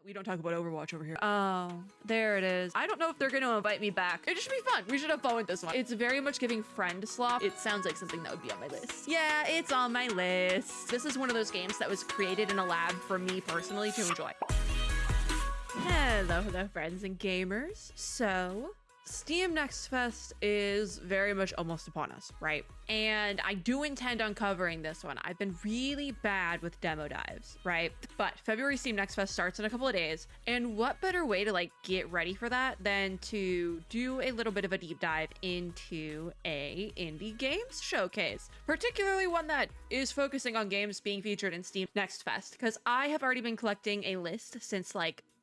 We don't talk about Overwatch over here. Oh, there it is. I don't know if they're going to invite me back. It should be fun. We should have fun with this one. It's very much giving friend slop. It sounds like something that would be on my list. Yeah, it's on my list. This is one of those games that was created in a lab for me personally to enjoy. Hello, friends and gamers. So, Steam Next Fest is very much almost upon us, right? And I do intend on covering this one. I've been really bad with demo dives, right? But February Steam Next Fest starts in a couple of days. And what better way to get ready for that than to do a little bit of a deep dive into a indie games showcase, particularly one that is focusing on games being featured in Steam Next Fest. Because I have already been collecting a list since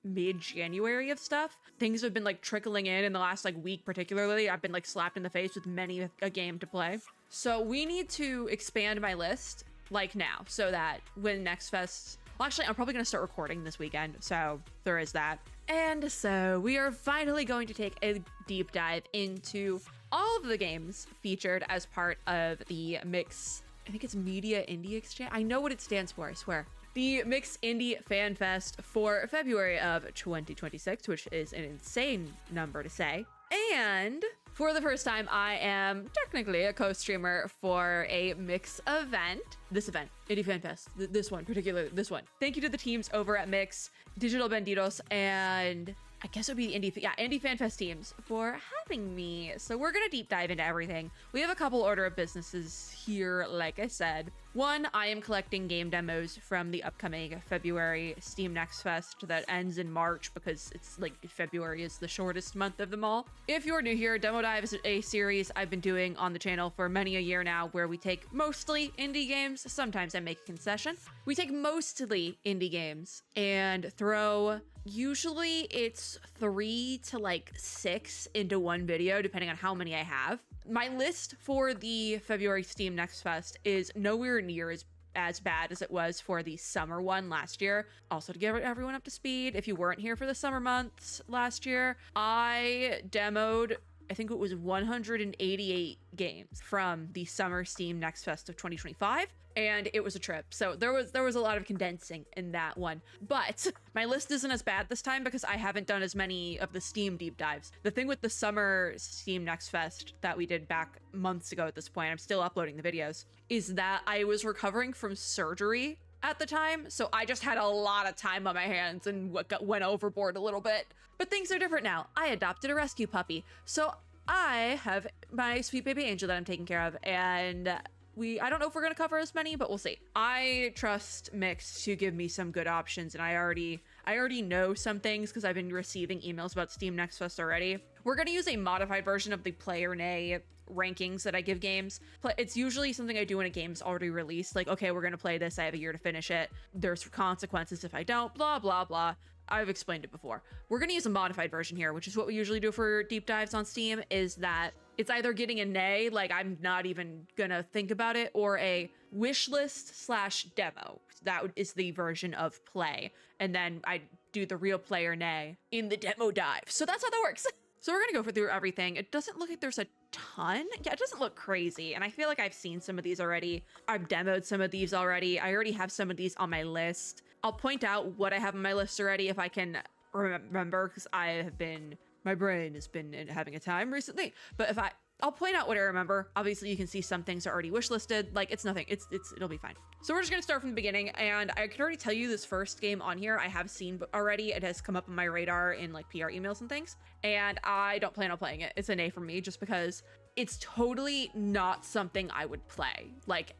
mid-January of stuff. Things have been trickling in the last week particularly. I've been slapped in the face with many a game to play. So we need to expand my list now so that when Next Fest... Well, actually, I'm probably going to start recording this weekend, so there is that. And so we are finally going to take a deep dive into all of the games featured as part of the Mix... I think it's Media Indie Exchange. I know what it stands for, I swear. The Mix Indie Fan Fest for February of 2026, which is an insane number to say. And for the first time, I am technically a co-streamer for a Mix event. This event, Indie Fan Fest, this one, particularly this one. Thank you to the teams over at Mix, Digital Banditos, and I guess it would be Indie Fan Fest teams for having me. So we're gonna deep dive into everything. We have a couple order of businesses here, like I said. One, I am collecting game demos from the upcoming February Steam Next Fest that ends in March because it's February is the shortest month of them all. If you're new here, Demo Dive is a series I've been doing on the channel for many a year now where we take mostly indie games. Sometimes I make a concession. We take mostly indie games and throw, usually it's 3 to 6 into one video, depending on how many I have. My list for the February Steam Next Fest is nowhere near as bad as it was for the summer one last year. Also, to get everyone up to speed, if you weren't here for the summer months last year, I demoed, I think it was 188 games from the summer Steam Next Fest of 2025, and it was a trip. So there was a lot of condensing in that one. But my list isn't as bad this time because I haven't done as many of the Steam deep dives. The thing with the summer Steam Next Fest that we did back months ago at this point, I'm still uploading the videos, is that I was recovering from surgery at the time, so I just had a lot of time on my hands and went overboard a little bit. But things are different now. I adopted a rescue puppy, so I have my sweet baby Angel that I'm taking care of, and I don't know if we're gonna cover as many, but we'll see. I trust Mix to give me some good options, and I already know some things because I've been receiving emails about Steam Next Fest already. We're gonna use a modified version of the Play or Nay rankings that I give games. It's usually something I do when a game's already released. Okay, we're gonna play this, I have a year to finish it. There's consequences if I don't, blah, blah, blah. I've explained it before. We're gonna use a modified version here, which is what we usually do for deep dives on Steam, is that it's either getting a nay, I'm not even gonna think about it, or a wish list / demo. That is the version of play. And then I do the real play or nay in the demo dive. So that's how that works. So we're gonna go through everything. It doesn't look like there's a ton. Yeah, it doesn't look crazy. And I feel like I've seen some of these already. I've demoed some of these already. I already have some of these on my list. I'll point out what I have on my list already if I can remember, because my brain has been having a time recently. But I'll point out what I remember. Obviously, you can see some things are already wish listed. It's nothing. It'll be fine. So we're just gonna start from the beginning, and I can already tell you this first game on here I have seen already. It has come up on my radar in PR emails and things, and I don't plan on playing it. It's an A for me just because it's totally not something I would play,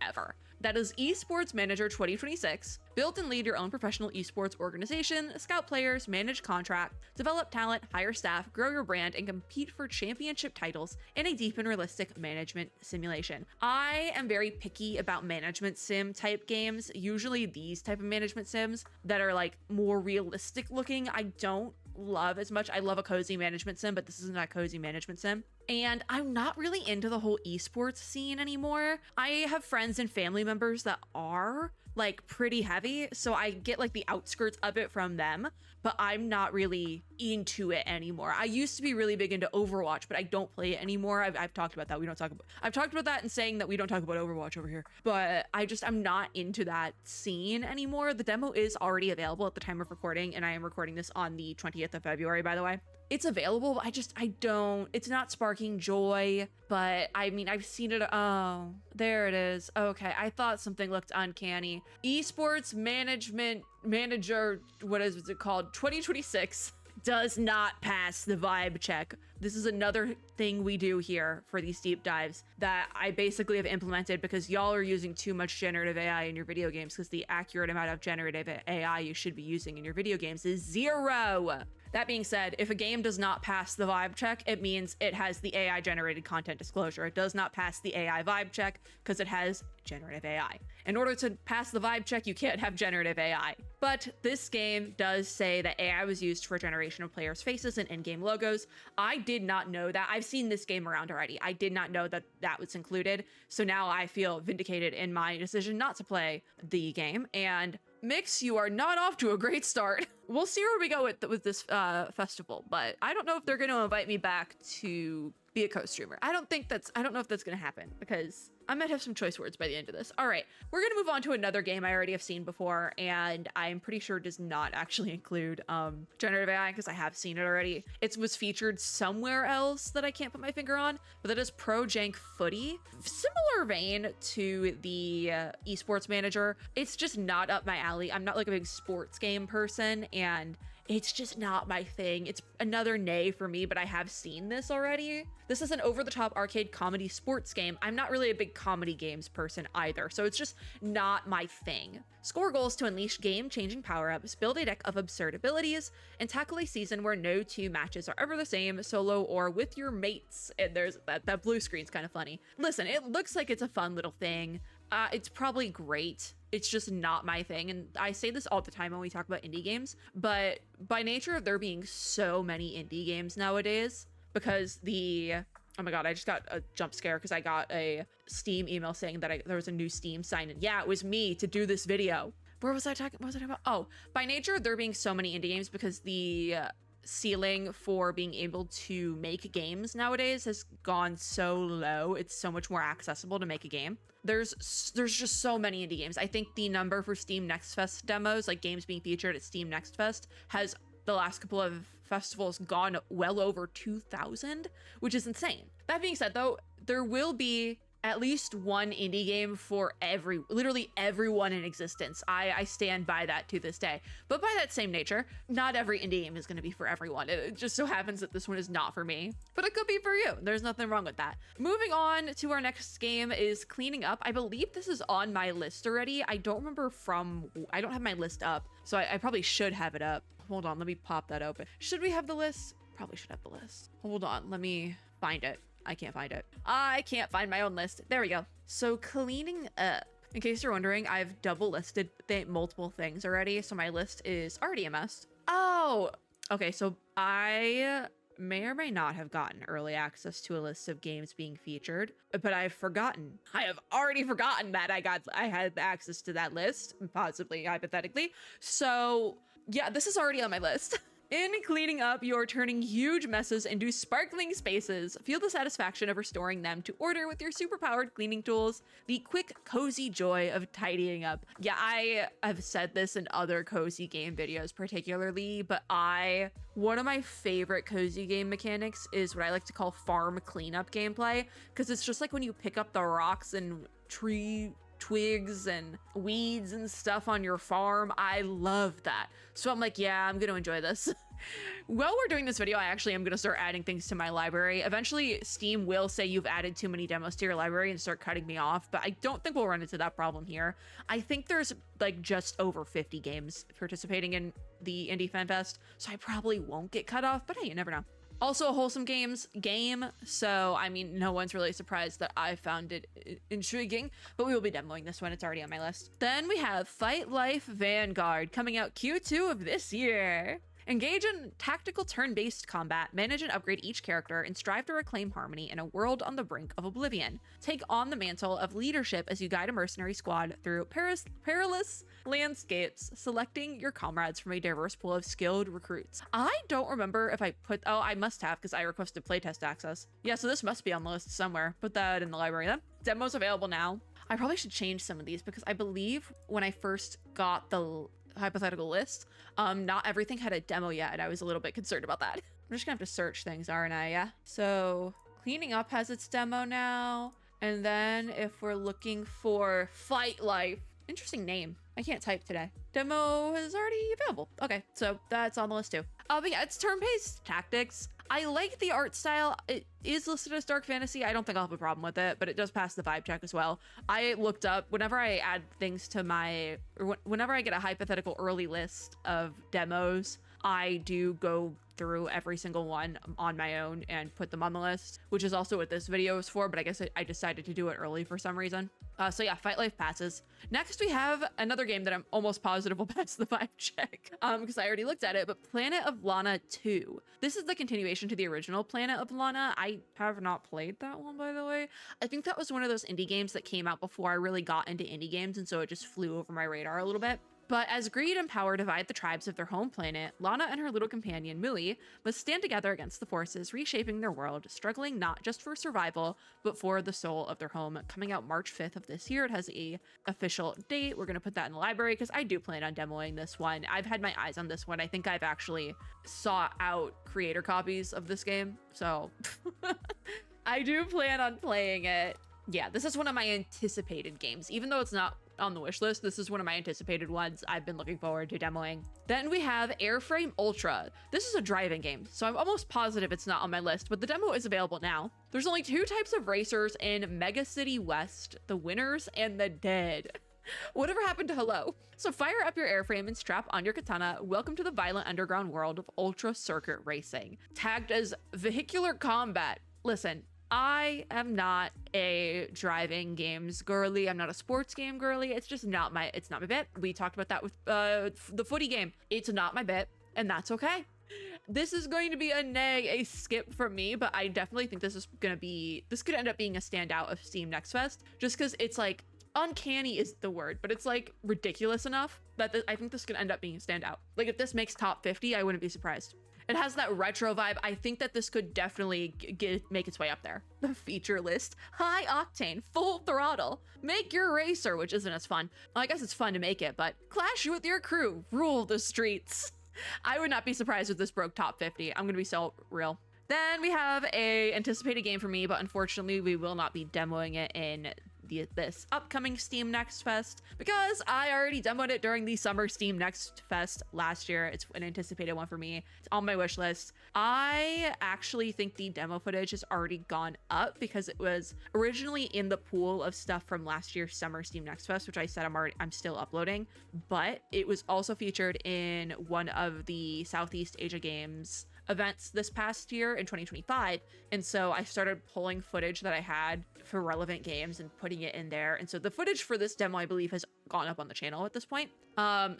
ever. That is Esports Manager 2026. Build and lead your own professional esports organization, scout players, manage contract, develop talent, hire staff, grow your brand, and compete for championship titles in a deep and realistic management simulation. I am very picky about management sim type games, usually these type of management sims that are more realistic looking. I don't love as much. I love a cozy management sim, but this isn't a cozy management sim. And I'm not really into the whole esports scene anymore. I have friends and family members that are, like pretty heavy, so I get like the outskirts of it from them, but I'm not really into it anymore. I used to be really big into Overwatch, but I don't play it anymore. I've talked about that. I've talked about that and saying that we don't talk about Overwatch over here, but I'm not into that scene anymore. The demo is already available at the time of recording, and I am recording this on the 20th of February, by the way. It's available, but it's not sparking joy, but I mean, I've seen it. Oh, there it is. Okay, I thought something looked uncanny. Esports management manager, what is it called? 2026 does not pass the vibe check. This is another thing we do here for these deep dives that I basically have implemented because y'all are using too much generative AI in your video games, because the accurate amount of generative AI you should be using in your video games is 0. That being said, if a game does not pass the vibe check, it means it has the AI generated content disclosure. It does not pass the AI vibe check because it has generative AI. In order to pass the vibe check, you can't have generative AI. But this game does say that AI was used for generation of players' faces and in-game logos. I did not know that. I've seen this game around already. I did not know that that was included. So now I feel vindicated in my decision not to play the game. And Mix, you are not off to a great start. We'll see where we go with this festival, but I don't know if they're going to invite me back to be a co-streamer. I don't know if that's going to happen, because I might have some choice words by the end of this. All right, we're going to move on to another game I already have seen before, and I'm pretty sure does not actually include generative AI, because I have seen it already. It was featured somewhere else that I can't put my finger on, but that is Pro Jank Footy. Similar vein to the esports manager. It's just not up my alley. I'm not like a big sports game person, and it's just not my thing. It's another nay for me, but I have seen this already. This is an over-the-top arcade comedy sports game. I'm not really a big comedy games person either, so it's just not my thing. Score goals to unleash game-changing power-ups, build a deck of absurd abilities, and tackle a season where no two matches are ever the same, solo or with your mates. And there's that blue screen's kind of funny. Listen, it looks like it's a fun little thing. It's probably great. It's just not my thing. And I say this all the time when we talk about indie games, but by nature of there being so many indie games nowadays, because oh my God, I just got a jump scare because I got a Steam email saying that there was a new Steam sign in. Yeah, it was me to do this video. What was I talking about? Oh, by nature, there being so many indie games, because the ceiling for being able to make games nowadays has gone so low. It's so much more accessible to make a game. There's just so many indie games. I think the number for Steam Next Fest demos, like games being featured at Steam Next Fest, has the last couple of festivals gone well over 2,000, which is insane. That being said, though, there will be at least one indie game for literally everyone in existence. I stand by that to this day. But by that same nature, not every indie game is going to be for everyone. It just so happens that this one is not for me, but it could be for you. There's nothing wrong with that. Moving on to our next game is Cleaning Up. I believe this is on my list already. I don't have my list up, so I probably should have it up. Hold on, let me pop that open. Should we have the list? Probably should have the list. Hold on, let me find it. I can't find it. I can't find my own list. There we go. So Cleaning Up. In case you're wondering, I've double listed multiple things already, so my list is already a mess. Oh, okay. So I may or may not have gotten early access to a list of games being featured, but I've forgotten. I have already forgotten that I had access to that list, possibly hypothetically. So yeah, this is already on my list. In Cleaning Up, you're turning huge messes into sparkling spaces. Feel the satisfaction of restoring them to order with your superpowered cleaning tools. The quick, cozy joy of tidying up. Yeah, I have said this in other cozy game videos particularly, but one of my favorite cozy game mechanics is what I like to call farm cleanup gameplay, because it's just like when you pick up the rocks and tree twigs and weeds and stuff on your farm. I love that. So I'm like, yeah, I'm gonna enjoy this. While we're doing this video, I actually am gonna start adding things to my library. Eventually, Steam will say you've added too many demos to your library and start cutting me off, but I don't think we'll run into that problem here. I think there's like just over 50 games participating in the Indie Fan Fest, so I probably won't get cut off, but hey, you never know. Also a wholesome game, so I mean, no one's really surprised that I found it intriguing, but we will be demoing this one. It's already on my list. Then we have Fight Life Vanguard coming out Q2 of this year. Engage in tactical turn-based combat, manage and upgrade each character, and strive to reclaim harmony in a world on the brink of oblivion. Take on the mantle of leadership as you guide a mercenary squad through perilous landscapes, selecting your comrades from a diverse pool of skilled recruits. I don't remember if I put, oh, I must have because I requested playtest access. Yeah, so this must be on the list somewhere. Put that in the library then. Demo's available now. I probably should change some of these because I believe when I first got the hypothetical list, not everything had a demo yet, and I was a little bit concerned about that. I'm just gonna have to search things, aren't I? Yeah. So cleaning up has its demo now. And then if we're looking for Fight Life, interesting name. I can't type today. Demo is already available. Okay, so that's on the list too. But yeah, it's turn-based tactics. I like the art style. It is listed as dark fantasy. I don't think I'll have a problem with it, but it does pass the vibe check as well. I looked up, whenever I add things to my, or whenever I get a hypothetical early list of demos, I do go through every single one on my own and put them on the list, which is also what this video is for, but I guess I decided to do it early for some reason. So yeah, Fight Life passes. Next, we have another game that I'm almost positive will pass the vibe check, because I already looked at it, but Planet of Lana 2. This is the continuation to the original Planet of Lana. I have not played that one, by the way. I think that was one of those indie games that came out before I really got into indie games, and so it just flew over my radar a little bit. But as greed and power divide the tribes of their home planet, Lana and her little companion, Mui, must stand together against the forces reshaping their world, struggling not just for survival, but for the soul of their home. Coming out March 5th of this year, it has a official date. We're going to put that in the library because I do plan on demoing this one. I've had my eyes on this one. I think I've actually sought out creator copies of this game, so I do plan on playing it. Yeah, this is one of my anticipated games, even though it's not on the wish list. This is one of my anticipated ones I've been looking forward to demoing. Then we have Airframe Ultra. This is a driving game, so I'm almost positive it's not on my list, but the demo is available now. There's only 2 types of racers in Mega City West, the winners and the dead. Whatever happened to hello? So fire up your airframe and strap on your katana. Welcome to the violent underground world of ultra circuit racing. Tagged as vehicular combat. Listen, I am not a driving games girly. I'm not a sports game girly. It's just not my bit. We talked about that with the footy game. It's not my bit, and that's okay. This is going to be a skip for me, but I definitely think this could end up being a standout of Steam Next Fest, just because it's like, uncanny is the word, but it's like ridiculous enough that I think this could end up being a standout. Like if this makes top 50, I wouldn't be surprised. It has that retro vibe. I think that this could definitely make its way up there. The feature list: high octane, full throttle, make your racer, which isn't as fun. Well, I guess it's fun to make it, but clash with your crew, rule the streets. I would not be surprised if this broke top 50. I'm gonna be so real. Then we have a anticipated game for me, but unfortunately we will not be demoing it in this upcoming Steam Next Fest because I already demoed it during the summer Steam Next Fest last year. It's an anticipated one for me. It's on my wish list. I actually think the demo footage has already gone up because it was originally in the pool of stuff from last year's summer Steam Next Fest, which I said I'm still uploading, but it was also featured in one of the Southeast Asia Games events this past year in 2025, and so I started pulling footage that I had for relevant games and putting it in there, and so the footage for this demo I believe has gone up on the channel at this point.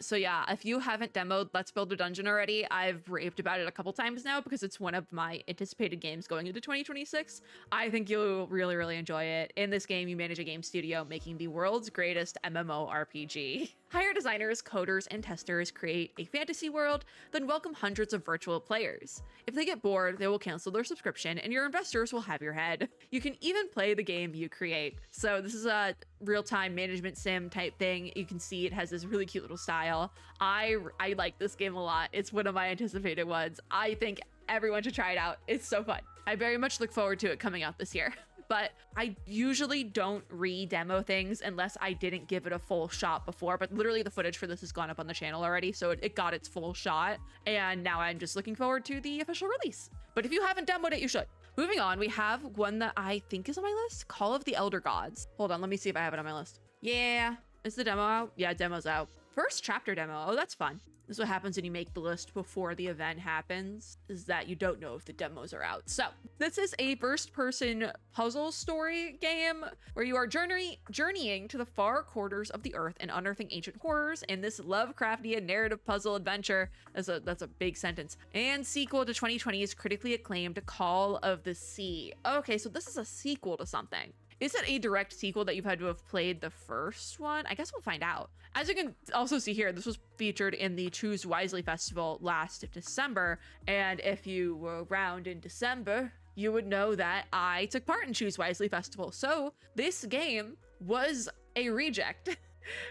So yeah, if you haven't demoed Let's Build a Dungeon already, I've raved about it a couple times now because it's one of my anticipated games going into 2026. I think you'll really enjoy it. In this game, you manage a game studio making the world's greatest MMORPG. Hire designers, coders, and testers, create a fantasy world, then welcome hundreds of virtual players. If they get bored, they will cancel their subscription and your investors will have your head. You can even play the game you create. So this is a real-time management sim type thing. You can see it has this really cute little style. I like this game a lot. It's one of my anticipated ones. I think everyone should try it out. It's so fun. I very much look forward to it coming out this year. But I usually don't re-demo things unless I didn't give it a full shot before, but literally the footage for this has gone up on the channel already, so it got its full shot, and now I'm just looking forward to the official release. But if you haven't demoed it, you should. Moving on, we have one that I think is on my list, Call of the Elder Gods. Hold on, let me see if I have it on my list. Yeah, is the demo out? Yeah, demo's out. First chapter demo. Oh, that's fun. This is what happens when you make the list before the event happens, is that you don't know if the demos are out. So this is a first-person puzzle story game where you are journeying to the far quarters of the earth and unearthing ancient horrors in this Lovecraftian narrative puzzle adventure. That's a big sentence. And sequel to 2020's critically acclaimed Call of the Sea. Okay, so this is a sequel to something. Is it a direct sequel that you've had to have played the first one? I guess we'll find out. As you can also see here, this was featured in the Choose Wisely Festival last December. And if you were around in December, you would know that I took part in Choose Wisely Festival. So this game was a reject.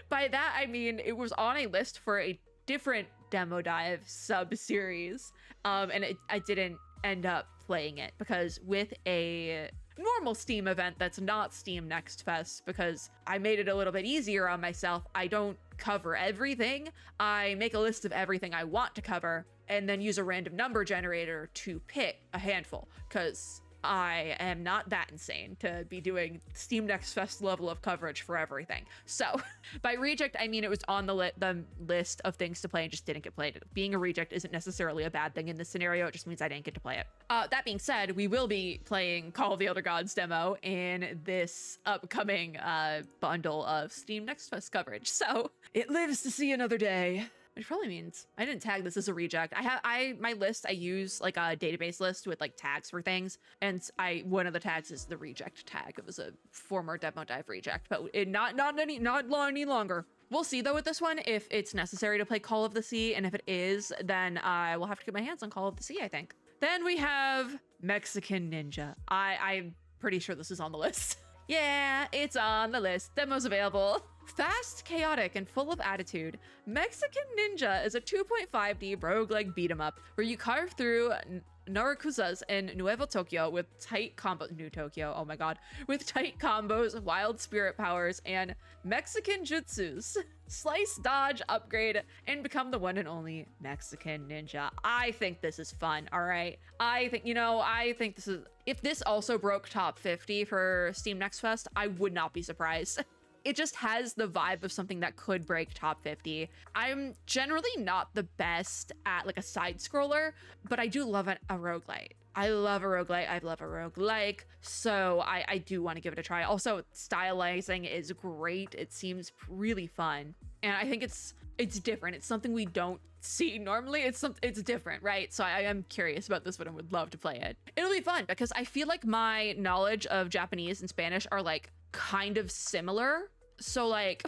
By that, I mean, it was on a list for a different Demo Dive sub-series. And I didn't end up playing it because with a normal Steam event that's not Steam Next Fest, because I made it a little bit easier on myself. I don't cover everything. I make a list of everything I want to cover and then use a random number generator to pick a handful, because I am not that insane to be doing Steam Next Fest level of coverage for everything. So by reject, I mean it was on the list of things to play and just didn't get played. Being a reject isn't necessarily a bad thing in this scenario. It just means I didn't get to play it. That being said, we will be playing Call of the Elder Gods demo in this upcoming bundle of Steam Next Fest coverage. So it lives to see another day. Which probably means I didn't tag this as a reject. My list, I use like a database list with like tags for things. And one of the tags is the reject tag. It was a former Demo Dive reject, but not any longer. We'll see though with this one if it's necessary to play Call of the Sea. And if it is, then I will have to get my hands on Call of the Sea, I think. Then we have Mexican Ninja. I'm pretty sure this is on the list. Yeah, it's on the list. Demo's available. Fast, chaotic, and full of attitude, Mexican Ninja is a 2.5D roguelike beat-em-up where you carve through Narakuzas in Nuevo Tokyo with tight New Tokyo, oh my god, with tight combos, wild spirit powers, and Mexican jutsus. Slice, dodge, upgrade, and become the one and only Mexican Ninja. I think this is fun, all right? I think this is... If this also broke top 50 for Steam Next Fest, I would not be surprised. It just has the vibe of something that could break top 50. I'm generally not the best at like a side scroller, but I do love a roguelite. I love a roguelite. I love a roguelike. So I do want to give it a try. Also, stylizing is great. It seems really fun. And I think it's different. It's something we don't see normally. It's different, right? So I am curious about this one and would love to play it. It'll be fun because I feel like my knowledge of Japanese and Spanish are like kind of similar. So like,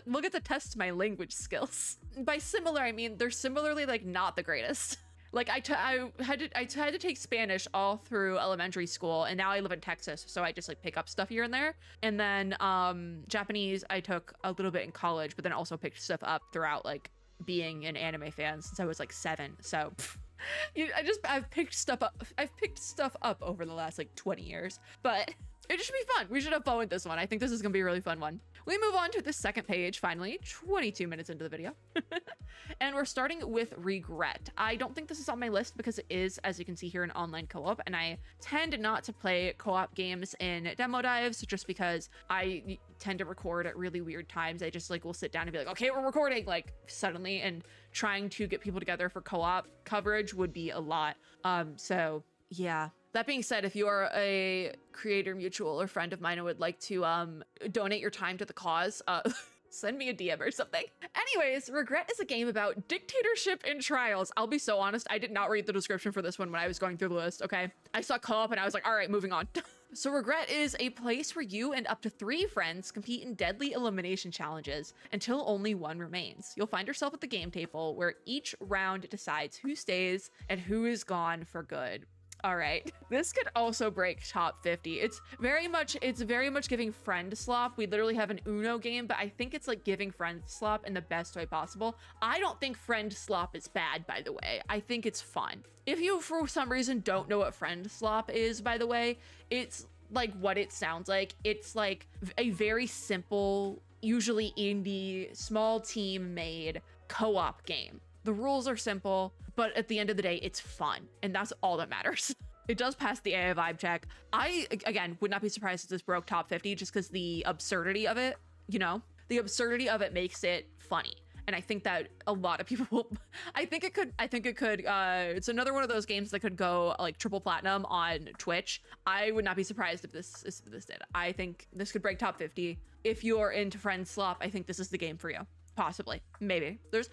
we'll get to test my language skills. By similar, I mean they're similarly like not the greatest. Like I had to take Spanish all through elementary school, and now I live in Texas, so I just like pick up stuff here and there. And then Japanese I took a little bit in college, but then also picked stuff up throughout like being an anime fan since I was like 7. So I've picked stuff up over the last like 20 years, but it should be fun. We should have fun with this one. I think this is gonna be a really fun one. We move on to the second page, finally, 22 minutes into the video. And we're starting with Regret. I don't think this is on my list because it is, as you can see here, an online co-op, and I tend not to play co-op games in demo dives just because I tend to record at really weird times. I just like will sit down and be like, okay, we're recording, like suddenly, and trying to get people together for co-op coverage would be a lot. So yeah. That being said, if you are a creator mutual or friend of mine and would like to donate your time to the cause, send me a DM or something. Anyways, Regret is a game about dictatorship and trials. I'll be so honest, I did not read the description for this one when I was going through the list, okay? I saw co-op and I was like, all right, moving on. So Regret is a place where you and up to 3 friends compete in deadly elimination challenges until only one remains. You'll find yourself at the game table where each round decides who stays and who is gone for good. All right, this could also break top 50. It's very much giving friend slop. We literally have an Uno game, but I think it's like giving friend slop in the best way possible. I don't think friend slop is bad, by the way. I think it's fun. If you, for some reason, don't know what friend slop is, by the way, it's like what it sounds like. It's like a very simple, usually indie, small team made co-op game. The rules are simple, but at the end of the day, it's fun, and that's all that matters. It does pass the AI vibe check. I, again, would not be surprised if this broke top 50 just because the absurdity of it, the absurdity of it makes it funny. And I think that a lot of people will, I think it could, it's another one of those games that could go like triple platinum on Twitch. I would not be surprised if this did. I think this could break top 50. If you're into friend slop, I think this is the game for you. Possibly, maybe. There's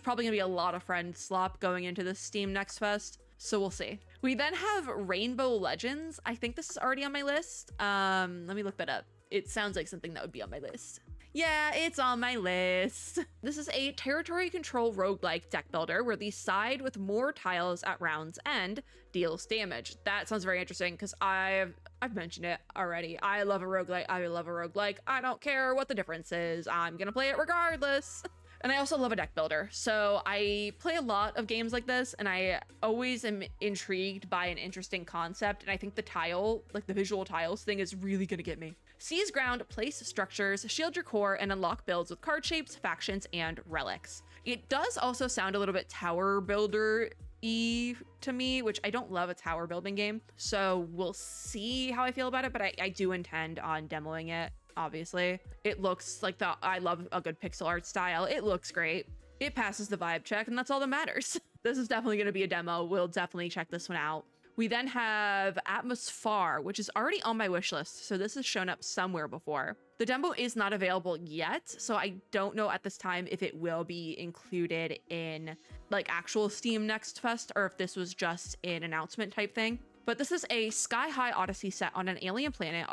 probably gonna be a lot of friend slop going into this Steam Next Fest. So we'll see. We then have Rainbow Legends. I think this is already on my list. Let me look that up. It sounds like something that would be on my list. Yeah, it's on my list. This is a territory control roguelike deck builder where the side with more tiles at round's end deals damage. That sounds very interesting because I've mentioned it already. I love a roguelike. I don't care what the difference is. I'm gonna play it regardless. And I also love a deck builder. So I play a lot of games like this and I always am intrigued by an interesting concept. And I think the tile, like the visual tiles thing is really gonna get me. Seize ground, place structures, shield your core, and unlock builds with card shapes, factions, and relics. It does also sound a little bit tower builder-y to me, which I don't love a tower building game. So we'll see how I feel about it, but I do intend on demoing it. Obviously, it looks like I love a good pixel art style. It looks great. It passes the vibe check, and that's all that matters. This is definitely going to be a demo. We'll definitely check this one out. We then have Atmosphar, which is already on my wish list, so this has shown up somewhere before. The demo is not available yet, so I don't know at this time if it will be included in like actual Steam Next Fest or if this was just an announcement type thing. But this is a sky-high odyssey set on an alien planet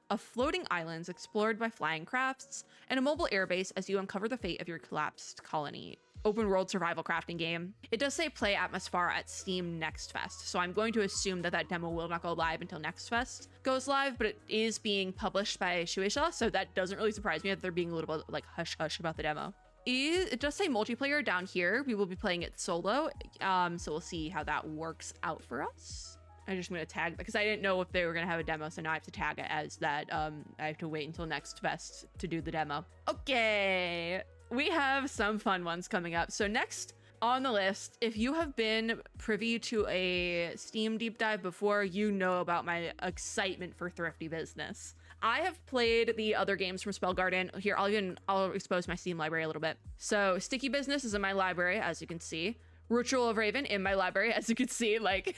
of floating islands explored by flying crafts and a mobile airbase as you uncover the fate of your collapsed colony. Open world survival crafting game. It does say play Atmosphar at Steam Next Fest, so I'm going to assume that demo will not go live until Next Fest goes live, but it is being published by Shueisha, so that doesn't really surprise me that they're being a little bit like hush-hush about the demo. It does say multiplayer down here. We will be playing it solo, so we'll see how that works out for us. I'm just going to tag because I didn't know if they were going to have a demo, so now I have to tag it as that. I have to wait until Next Fest to do the demo. Okay, we have some fun ones coming up. So next on the list, if you have been privy to a Steam deep dive before, you know about my excitement for Thrifty Business. I have played the other games from Spell Garden. Here, I'll expose my Steam library a little bit. So Sticky Business is in my library, as you can see. Ritual of Raven in my library, as you can see. Like,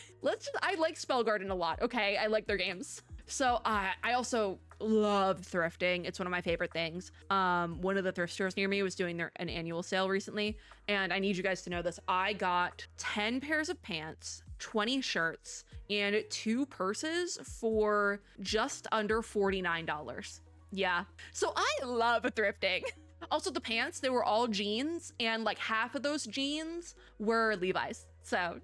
I like Spell Garden a lot, okay? I like their games. So I also love thrifting. It's one of my favorite things. One of the thrift stores near me was doing an annual sale recently, and I need you guys to know this. I got 10 pairs of pants, 20 shirts, and 2 purses for just under $49. Yeah, so I love thrifting. Also, the pants, they were all jeans, and like half of those jeans were Levi's. So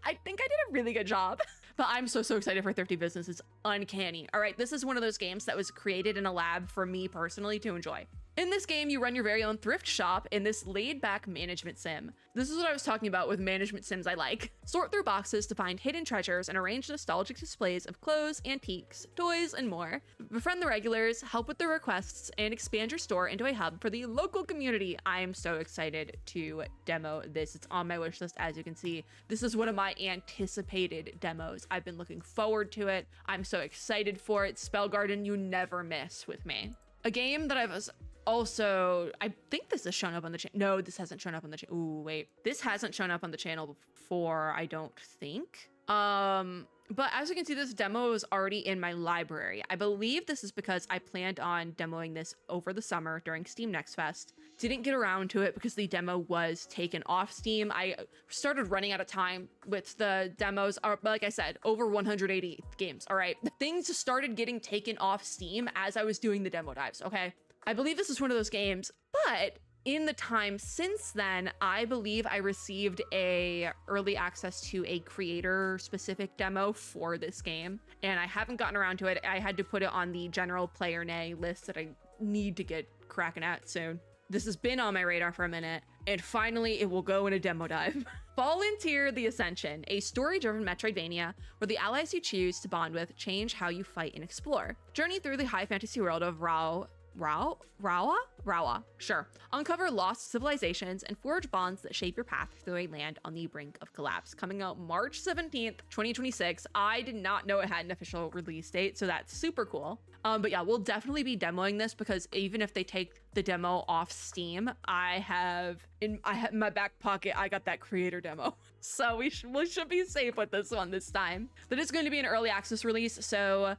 I think I did a really good job. But I'm so excited for Thrifty Business. It's uncanny. All right, this is one of those games that was created in a lab for me personally to enjoy. In this game, you run your very own thrift shop in this laid-back management sim. This is what I was talking about with management sims I like. Sort through boxes to find hidden treasures and arrange nostalgic displays of clothes, antiques, toys, and more. Befriend the regulars, help with their requests, and expand your store into a hub for the local community. I am so excited to demo this. It's on my wish list, as you can see. This is one of my anticipated demos. I've been looking forward to it. I'm so excited for it. Spell Garden, you never miss with me. A game that I think this has shown up on the channel. No, this hasn't shown up on the channel. Ooh, wait. This hasn't shown up on the channel before, I don't think. But as you can see, this demo is already in my library. I believe this is because I planned on demoing this over the summer during Steam Next Fest. Didn't get around to it because the demo was taken off Steam. I started running out of time with the demos. Like I said, over 180 games, all right? Things started getting taken off Steam as I was doing the demo dives, okay? I believe this is one of those games, but in the time since then, I believe I received a early access to a creator specific demo for this game, and I haven't gotten around to it. I had to put it on the general player nay list that I need to get cracking at soon. This has been on my radar for a minute, and finally it will go in a demo dive. Volunteer the Ascension, a story-driven Metroidvania where the allies you choose to bond with change how you fight and explore. Journey through the high fantasy world of Rawa? Sure. Uncover lost civilizations and forge bonds that shape your path through a land on the brink of collapse. Coming out March 17th, 2026. I did not know it had an official release date, so that's super cool. But yeah, we'll definitely be demoing this because even if they take the demo off Steam, I have in my back pocket, I got that creator demo. So we should be safe with this one this time. But it's going to be an early access release, so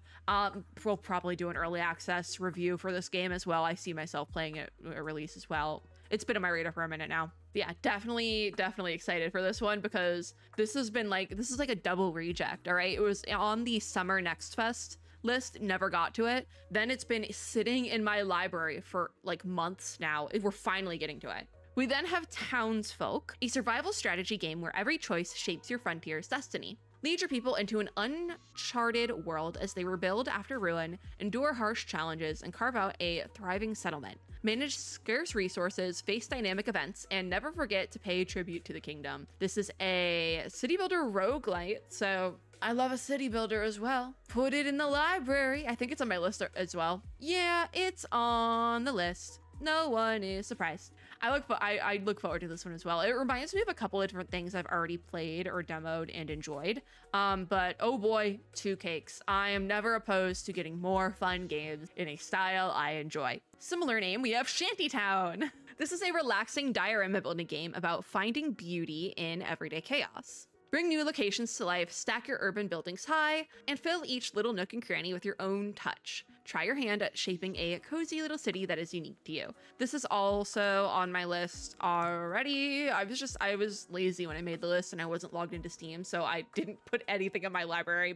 we'll probably do an early access review for this game as well. I see myself playing it at release as well. It's been on my radar for a minute now. But yeah, definitely excited for this one, because this is like a double reject, all right? It was on the Summer Next Fest list, never got to it. Then it's been sitting in my library for like months now. We're finally getting to it. We then have Townsfolk, a survival strategy game where every choice shapes your frontier's destiny. Lead your people into an uncharted world as they rebuild after ruin, endure harsh challenges, and carve out a thriving settlement. Manage scarce resources, face dynamic events, and never forget to pay tribute to the kingdom. This is a city builder roguelite, so I love a city builder as well. Put it in the library. I think it's on my list as well. Yeah, it's on the list. No one is surprised. I look forward to this one as well. It reminds me of a couple of different things I've already played or demoed and enjoyed. But oh boy, two cakes. I am never opposed to getting more fun games in a style I enjoy. Similar name, we have Shantytown. This is a relaxing diorama building game about finding beauty in everyday chaos. Bring new locations to life, stack your urban buildings high, and fill each little nook and cranny with your own touch. Try your hand at shaping a cozy little city that is unique to you. This is also on my list already. I was lazy when I made the list and I wasn't logged into Steam, so I didn't put anything in my library.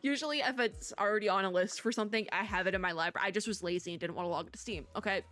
Usually if it's already on a list for something, I have it in my library. I just was lazy and didn't want to log into Steam. Okay.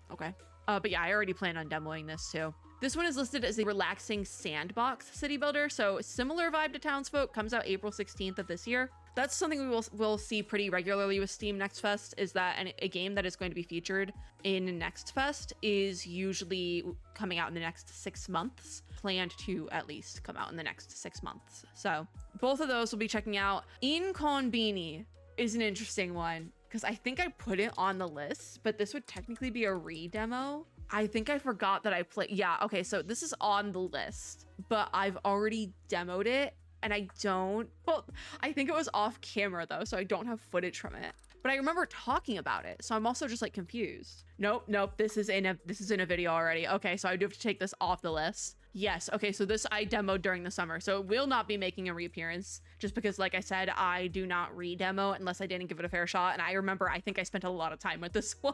But yeah, I already plan on demoing this too. This one is listed as a relaxing sandbox city builder, so similar vibe to Townsfolk, comes out April 16th of this year. That's something we will see pretty regularly with Steam Next Fest, is that a game that is going to be featured in Next Fest is usually coming out in the next 6 months, planned to at least come out in the next 6 months. So both of those we'll be checking out. Inconbini is an interesting one, because I think I put it on the list, but this would technically be a re-demo. I think I forgot that I played. Yeah, okay, so this is on the list, but I've already demoed it, and I think it was off camera though, so I don't have footage from it. But I remember talking about it, so I'm also just like confused. Nope, this is in a video already. Okay, so I do have to take this off the list. Yes, okay, so this I demoed during the summer, so it will not be making a reappearance, just because, like I said, I do not re-demo unless I didn't give it a fair shot, and I think I spent a lot of time with this one.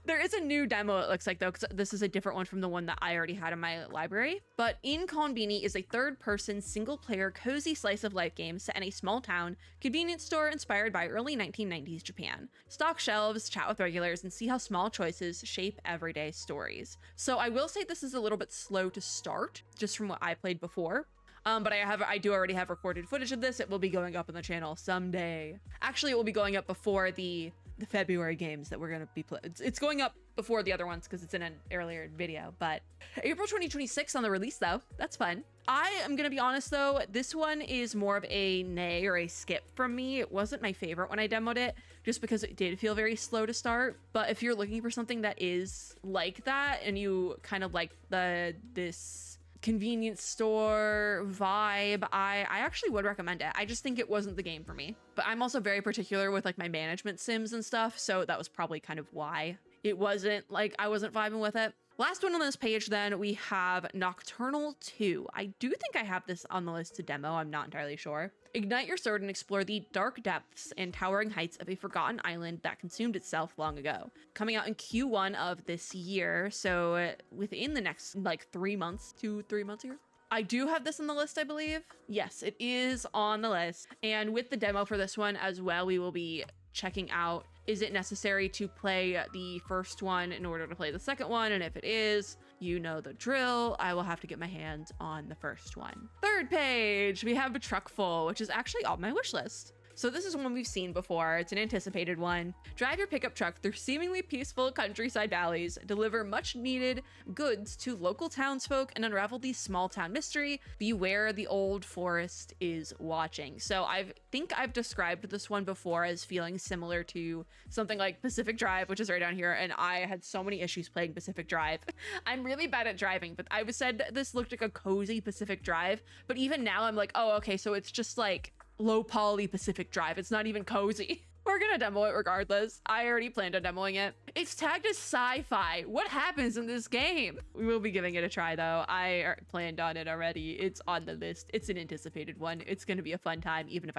There is a new demo, it looks like, though, because this is a different one from the one that I already had in my library. But Inconbini is a third-person, single-player, cozy slice-of-life game set in a small town convenience store inspired by early 1990s Japan. Stock shelves, chat with regulars, and see how small choices shape everyday stories. So I will say this is a little bit slow to start, just from what I played before. But I do already have recorded footage of this. It will be going up on the channel someday. Actually, it will be going up before the February games that we're going to be playing. It's going up before the other ones because it's in an earlier video, but April 2026 on the release though. That's fun. I am going to be honest though, this one is more of a nay or a skip from me. It wasn't my favorite when I demoed it, just because it did feel very slow to start. But if you're looking for something that is like that and you kind of like this convenience store vibe, I actually would recommend it. I just think it wasn't the game for me. But I'm also very particular with like my management sims and stuff, so that was probably kind of why it wasn't like I wasn't vibing with it. Last one on this page then, we have Nocturnal 2. I do think I have this on the list to demo, I'm not entirely sure. Ignite your sword and explore the dark depths and towering heights of a forgotten island that consumed itself long ago. Coming out in Q1 of this year, so within the next like 3 months, 2-3 months here. I do have this on the list, I believe. Yes, it is on the list. And with the demo for this one as well, we will be checking out, is it necessary to play the first one in order to play the second one? And if it is, you know the drill. I will have to get my hands on the first one. Third page, we have a truck full, which is actually on my wish list. So this is one we've seen before. It's an anticipated one. Drive your pickup truck through seemingly peaceful countryside valleys, deliver much needed goods to local townsfolk, and unravel the small town mystery. Beware, the old forest is watching. So I think I've described this one before as feeling similar to something like Pacific Drive, which is right down here. And I had so many issues playing Pacific Drive. I'm really bad at driving, but I said this looked like a cozy Pacific Drive. But even now I'm like, oh, okay, so it's just like low poly Pacific Drive. It's not even cozy. We're gonna demo it regardless. I already planned on demoing it. It's tagged as sci-fi. What happens in this game? We will be giving it a try though. I planned on it already. It's on the list. It's an anticipated one. It's gonna be a fun time, even if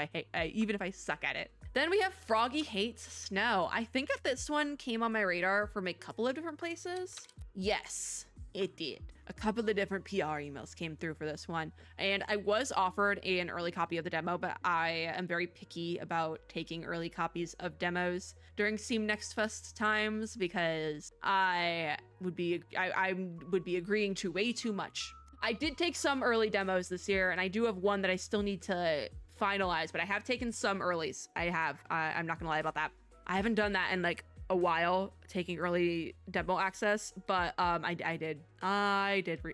I suck at it. Then we have Froggy Hates Snow. I think that this one came on my radar from a couple of different places. Yes, it did. A couple of different PR emails came through for this one, and I was offered an early copy of the demo, but I am very picky about taking early copies of demos during Steam Next Fest times because I would be agreeing to way too much. I did take some early demos this year, and I do have one that I still need to finalize, but I have taken some earlies. I'm not gonna lie about that. I haven't done that in like a while, taking early demo access, but I did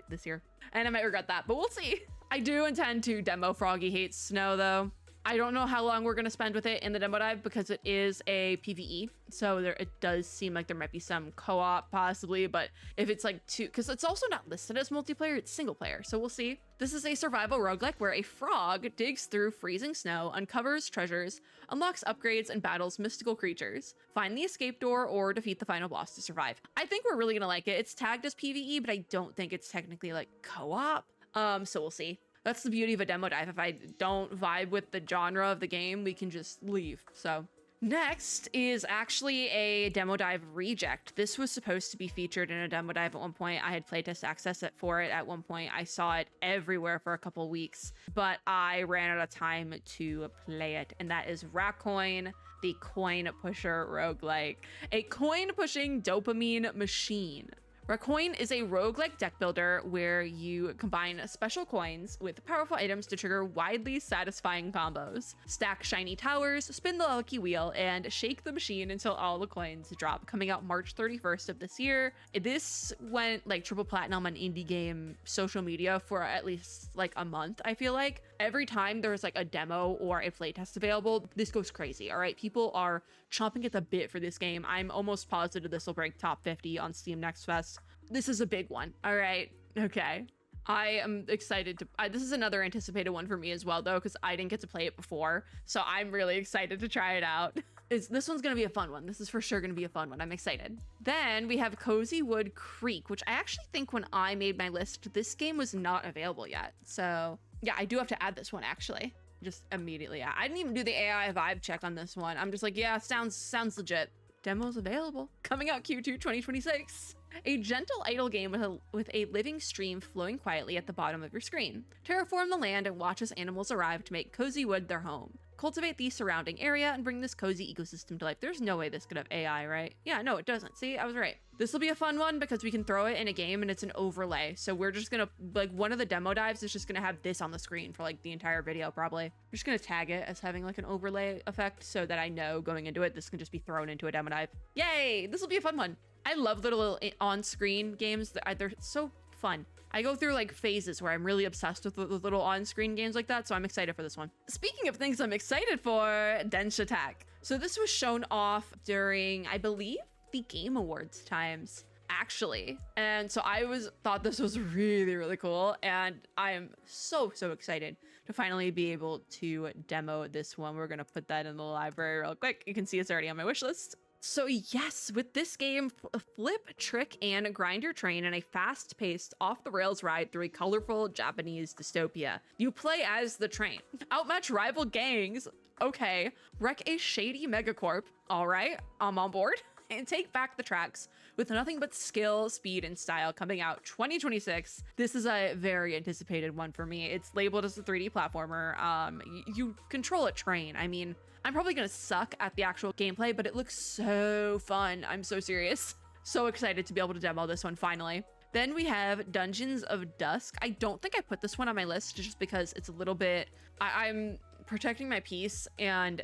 this year, and I might regret that, but we'll see. I do intend to demo Froggy Hates Snow though. I don't know how long we're gonna spend with it in the demo dive because it is a PvE, so it does seem like there might be some co-op possibly, but if it's like because it's also not listed as multiplayer, it's single player, so we'll see. This is a survival roguelike where a frog digs through freezing snow, uncovers treasures, unlocks upgrades, and battles mystical creatures. Find the escape door or defeat the final boss to survive. I think we're really gonna like it. It's tagged as PvE, but I don't think it's technically like co-op, so we'll see. That's the beauty of a demo dive. If I don't vibe with the genre of the game, we can just leave. So next is actually a demo dive reject. This was supposed to be featured in a demo dive at one point. I had playtest access for it at one point. I saw it everywhere for a couple weeks, but I ran out of time to play it. And that is Racoin, the coin pusher roguelike, a coin pushing dopamine machine. Racoin is a roguelike deck builder where you combine special coins with powerful items to trigger widely satisfying combos. Stack shiny towers, spin the lucky wheel, and shake the machine until all the coins drop. Coming out March 31st of this year. This went like triple platinum on indie game social media for at least like a month, I feel like. Every time there's like a demo or a playtest available, this goes crazy, all right? People are chomping at the bit for this game. I'm almost positive this will break top 50 on Steam Next Fest. This is a big one, all right? Okay. I am excited to... this is another anticipated one for me as well, though, because I didn't get to play it before, so I'm really excited to try it out. This one's going to be a fun one. This is for sure going to be a fun one. I'm excited. Then we have Cozy Wood Creek, which I actually think when I made my list, this game was not available yet. So yeah, I do have to add this one actually. Just immediately. I didn't even do the AI vibe check on this one. I'm just like, yeah, sounds legit. Demo's available. Coming out Q2 2026. A gentle idle game with a living stream flowing quietly at the bottom of your screen. Terraform the land and watch as animals arrive to make Cozy Wood their home. Cultivate the surrounding area and bring this cozy ecosystem to life. There's no way this could have AI, right? Yeah, no, it doesn't. See, I was right. This will be a fun one because we can throw it in a game and it's an overlay. So we're just gonna, like, one of the demo dives is just gonna have this on the screen for like the entire video, probably. We're just gonna tag it as having like an overlay effect so that I know going into it, this can just be thrown into a demo dive. Yay, this will be a fun one. I love little on-screen games. They're so fun. I go through like phases where I'm really obsessed with little on-screen games like that, so I'm excited for this one. Speaking of things I'm excited for, Densh Attack. So this was shown off during, I believe, the Game Awards times, actually. And so I thought this was really, really cool, and I am so excited to finally be able to demo this one. We're gonna put that in the library real quick. You can see it's already on my wish list. So yes, with this game, flip, trick, and grind your train in a fast-paced, off-the-rails ride through a colorful Japanese dystopia. You play as the train. Outmatch rival gangs. Okay. Wreck a shady megacorp. All right, I'm on board. And take back the tracks with nothing but skill, speed, and style. Coming out 2026. This is a very anticipated one for me. It's labeled as a 3D platformer. You control a train. I mean, I'm probably gonna suck at the actual gameplay, but it looks so fun. I'm so serious. So excited to be able to demo this one finally. Then we have Dungeons of Dusk. I don't think I put this one on my list just because it's a little bit... I'm protecting my peace and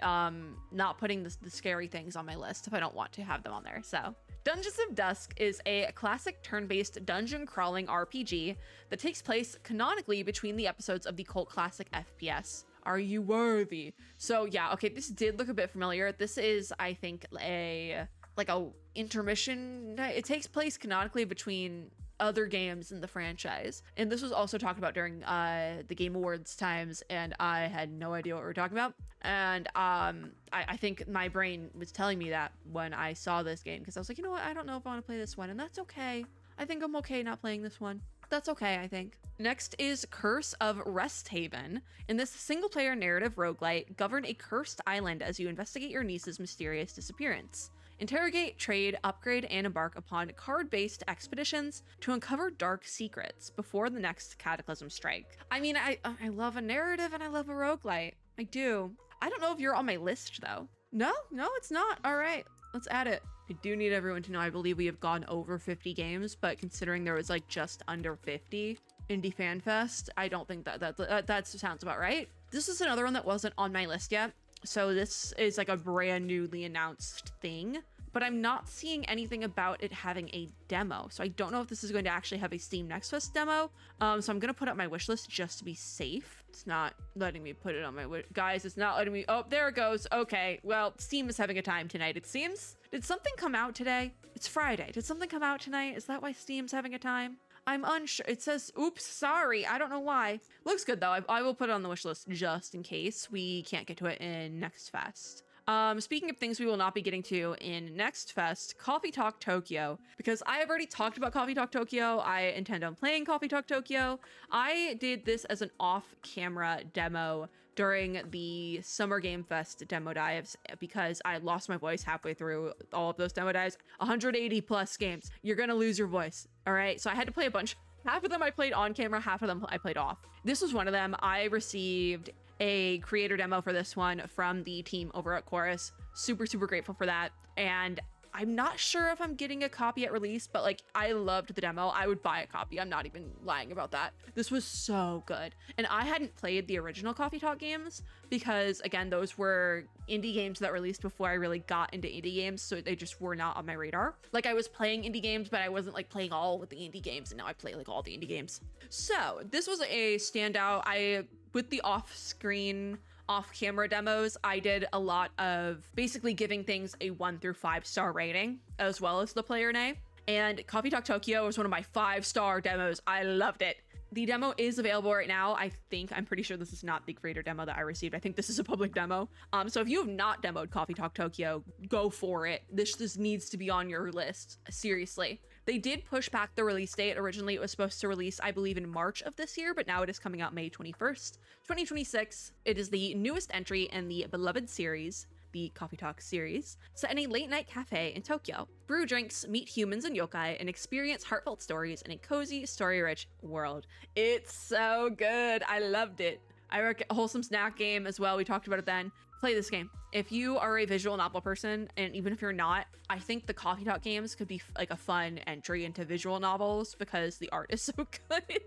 not putting the scary things on my list if I don't want to have them on there. So Dungeons of Dusk is a classic turn-based dungeon crawling RPG that takes place canonically between the episodes of the cult classic FPS. Are you worthy? So yeah, okay, this did look a bit familiar. This is, I think, a intermission. It takes place canonically between other games in the franchise. And this was also talked about during the Game Awards times, and I had no idea what we were talking about. And I think my brain was telling me that when I saw this game, because I was like, you know what, I don't know if I want to play this one, and that's okay. I think I'm okay not playing this one. That's okay, I think. Next is Curse of Rest Haven. In this single-player narrative roguelite, govern a cursed island as you investigate your niece's mysterious disappearance. Interrogate, trade, upgrade, and embark upon card-based expeditions to uncover dark secrets before the next cataclysm strike. I mean, I love a narrative and I love a roguelite. I do. I don't know if you're on my list, though. No, it's not. All right, let's add it. I do need everyone to know I believe we have gone over 50 games, but considering there was like just under 50 Indie Fan Fest, I don't think that sounds about right. This is another one that wasn't on my list yet. So this is like a brand newly announced thing, but I'm not seeing anything about it having a demo. So I don't know if this is going to actually have a Steam Next Fest demo. So I'm going to put up my wish list just to be safe. It's not letting me put it on my wish. Guys, it's not letting me. Oh, there it goes. Okay. Well, Steam is having a time tonight, it seems. Did something come out today? It's Friday. Did something come out tonight? Is that why Steam's having a time? I'm unsure. It says, oops, sorry. I don't know why. Looks good though. I will put it on the wish list just in case we can't get to it in Next Fest. Speaking of things we will not be getting to in Next Fest, Coffee Talk Tokyo, because I have already talked about Coffee Talk Tokyo. I intend on playing Coffee Talk Tokyo. I did this as an off-camera demo during the Summer Game Fest demo dives because I lost my voice halfway through all of those demo dives. 180 plus games. You're gonna lose your voice. All right, so I had to play a bunch. Half of them I played on camera, half of them I played off. This was one of them. I received a creator demo for this one from the team over at Chorus. Super grateful for that. And I'm not sure if I'm getting a copy at release, but like, I loved the demo. I would buy a copy. I'm not even lying about that. This was so good. And I hadn't played the original Coffee Talk games because, again, those were indie games that released before I really got into indie games, so they just were not on my radar. Like, I was playing indie games, but I wasn't like playing all of the indie games, and now I play like all the indie games. So this was a standout. With the off-screen, off-camera demos, I did a lot of basically giving things a 1 through 5 star rating, as well as the player name. And Coffee Talk Tokyo was one of my 5-star demos. I loved it. The demo is available right now. I'm pretty sure this is not the creator demo that I received. I think this is a public demo. So if you have not demoed Coffee Talk Tokyo, go for it. This needs to be on your list. Seriously. They did push back the release date. Originally, it was supposed to release, I believe, in March of this year, but now it is coming out May 21st, 2026. It is the newest entry in the beloved series, the Coffee Talk series, set in a late-night cafe in Tokyo. Brew drinks, meet humans and yokai, and experience heartfelt stories in a cozy, story-rich world. It's so good. I loved it. I recommend a wholesome snack game as well. We talked about it then. Play this game. If you are a visual novel person, and even if you're not, I think the Coffee Talk games could be like a fun entry into visual novels because the art is so good.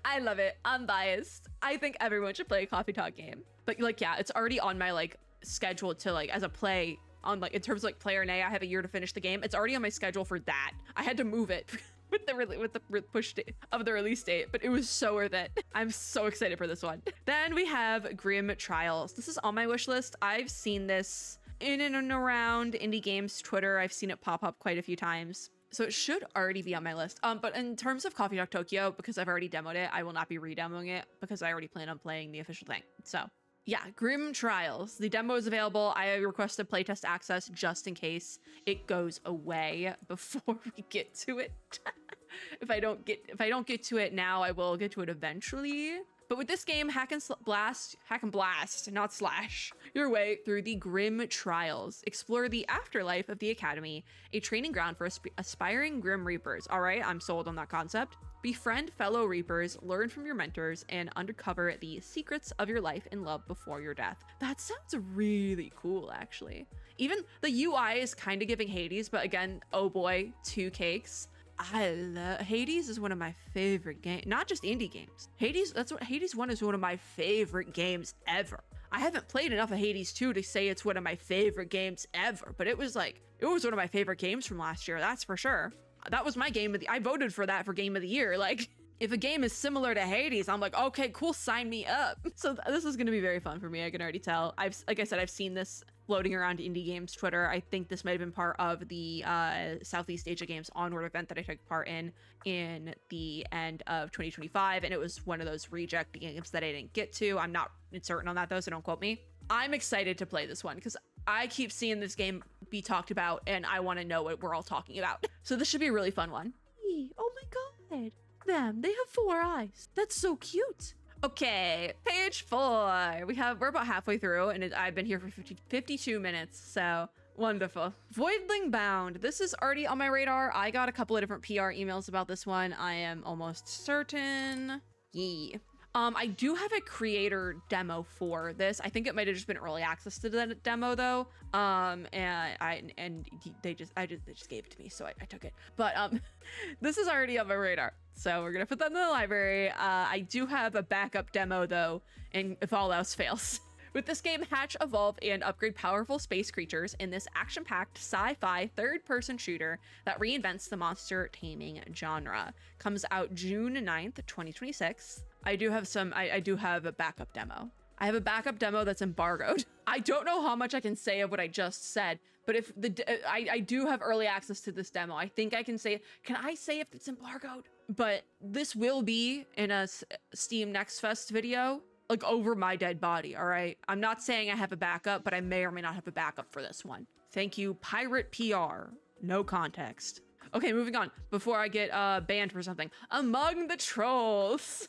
I love it. Unbiased. I think everyone should play a Coffee Talk game. But like, yeah, it's already on my like schedule to like as a play on like in terms of like player A, I have a year to finish the game. It's already on my schedule for that. I had to move it with the push date of the release date, but it was so worth it. I'm so excited for this one. Then we have Grim Trials. This is on my wish list. I've seen this in and around indie games Twitter. I've seen it pop up quite a few times, so it should already be on my list. But in terms of Coffee Talk Tokyo, because I've already demoed it, I will not be re-demoing it because I already plan on playing the official thing. So yeah, Grim Trials. The demo is available. I requested playtest access just in case it goes away before we get to it. If I don't get to it now, I will get to it eventually. But with this game, hack and blast, not slash, your way through the Grim Trials. Explore the afterlife of the Academy, a training ground for aspiring Grim Reapers. All right, I'm sold on that concept. Befriend fellow Reapers, learn from your mentors, and uncover the secrets of your life and love before your death. That sounds really cool, actually. Even the UI is kind of giving Hades, but again, oh boy, 2 cakes. Hades is one of my favorite games, not just indie games. Hades 1 is one of my favorite games ever. I haven't played enough of Hades 2 to say it's one of my favorite games ever, but it was one of my favorite games from last year, that's for sure. That was my game I voted for that for game of the year. Like, if a game is similar to Hades, I'm like, okay, cool, sign me up. So this is going to be very fun for me. I can already tell. Like I said, I've seen this floating around indie games Twitter. I think this might have been part of the Southeast Asia Games Onward event that I took part in the end of 2025, and it was one of those reject games that I didn't get to. I'm not certain on that though, so don't quote me. I'm excited to play this one because I keep seeing this game be talked about and I want to know what we're all talking about. So this should be a really fun one. Oh my god, they have 4 eyes. That's so cute. Okay, page 4. We're about halfway through, and I've been here for 52 minutes, so wonderful. Voidling Bound. This is already on my radar. I got a couple of different PR emails about this one. I am almost certain. Yee. I do have a creator demo for this. I think it might have just been early access to the demo though. They just gave it to me, so I took it. But this is already on my radar, so we're gonna put that in the library. I do have a backup demo though, and if all else fails. With this game, hatch, evolve, and upgrade powerful space creatures in this action-packed sci-fi third-person shooter that reinvents the monster taming genre. Comes out June 9th, 2026. I do have a backup demo. I have a backup demo that's embargoed. I don't know how much I can say of what I just said, but if I do have early access to this demo. I think I can say, can I say if it's embargoed? But this will be in a Steam Next Fest video, like over my dead body, all right? I'm not saying I have a backup, but I may or may not have a backup for this one. Thank you, Pirate PR. No context. Okay, moving on. Before I get banned for something. Among the Trolls.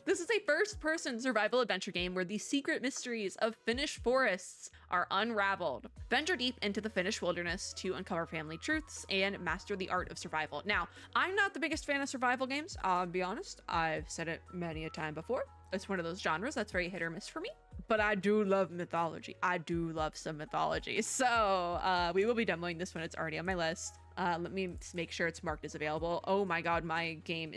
This is a first-person survival adventure game where the secret mysteries of Finnish forests are unraveled. Venture deep into the Finnish wilderness to uncover family truths and master the art of survival. Now, I'm not the biggest fan of survival games, I'll be honest. I've said it many a time before. It's one of those genres that's very hit or miss for me. But I do love mythology. I do love some mythology. So we will be demoing this one. It's already on my list. Let me make sure it's marked as available. Oh my god, my screen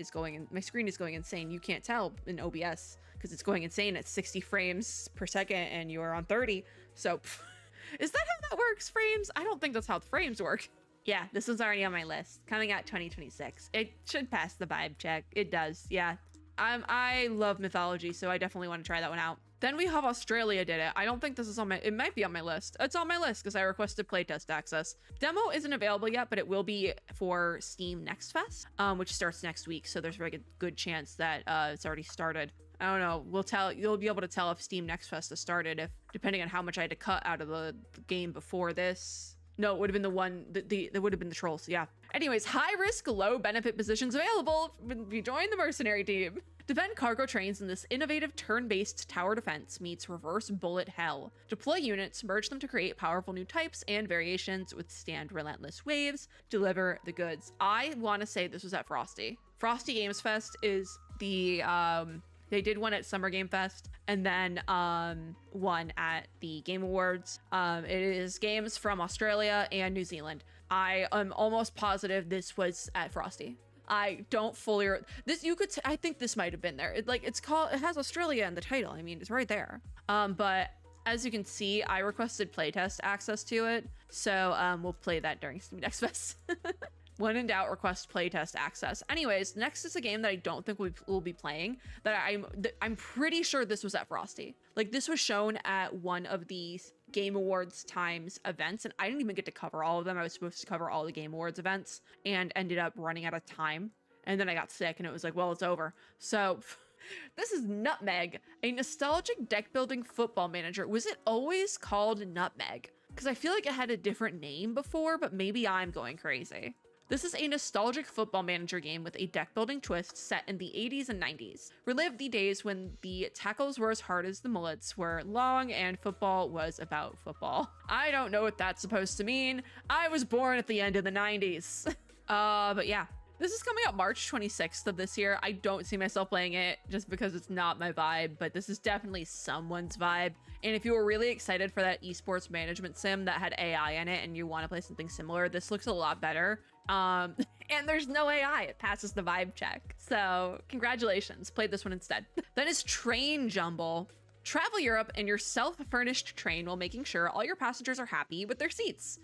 is going insane. You can't tell in OBS because it's going insane at 60 frames per second and you are on 30. So is that how that works, frames? I don't think that's how the frames work. Yeah, this one's already on my list. Coming out 2026. It should pass the vibe check. It does, yeah. I love mythology, so I definitely want to try that one out. Then we have Australia did it. I don't think this is on my, it might be on my list. It's on my list because I requested playtest access. Demo isn't available yet, but it will be for Steam Next Fest, which starts next week. So there's a very good chance that it's already started. I don't know. You'll be able to tell if Steam Next Fest has started, if depending on how much I had to cut out of the game before this. No, it would have been the one, that would have been the trolls, yeah. Anyways, high risk, low benefit positions available if you join the mercenary team. Defend cargo trains in this innovative turn-based tower defense meets reverse bullet hell. Deploy units, merge them to create powerful new types and variations, withstand relentless waves, deliver the goods. I want to say this was at Frosty. Frosty Games Fest is the, they did one at Summer Game Fest and then one at the Game Awards. It is games from Australia and New Zealand. I am almost positive this was at Frosty. I don't fully, I think this might have been there. It has Australia in the title. I mean, it's right there. But as you can see, I requested playtest access to it. So we'll play that during Steam Next Fest. When in doubt, request playtest access. Anyways, next is a game that I don't think we'll be playing, that I'm pretty sure this was at Frosty. Like, this was shown at one of these Game Awards times events, and I didn't even get to cover all of them. I was supposed to cover all the Game Awards events and ended up running out of time. And then I got sick and it was like, well, it's over. So this is Nutmeg, a nostalgic deck building football manager. Was it always called Nutmeg? Because I feel like it had a different name before, but maybe I'm going crazy. This is a nostalgic football manager game with a deck-building twist set in the 80s and 90s. Relive the days when the tackles were as hard as the mullets were long and football was about football. I don't know what that's supposed to mean. I was born at the end of the 90s. But yeah. This is coming out March 26th of this year. I don't see myself playing it just because it's not my vibe, but this is definitely someone's vibe. And if you were really excited for that esports management sim that had AI in it and you want to play something similar, this looks a lot better. And there's no AI. It passes the vibe check. So congratulations. Played this one instead. Then is Train Jumble. Travel Europe in your self-furnished train while making sure all your passengers are happy with their seats.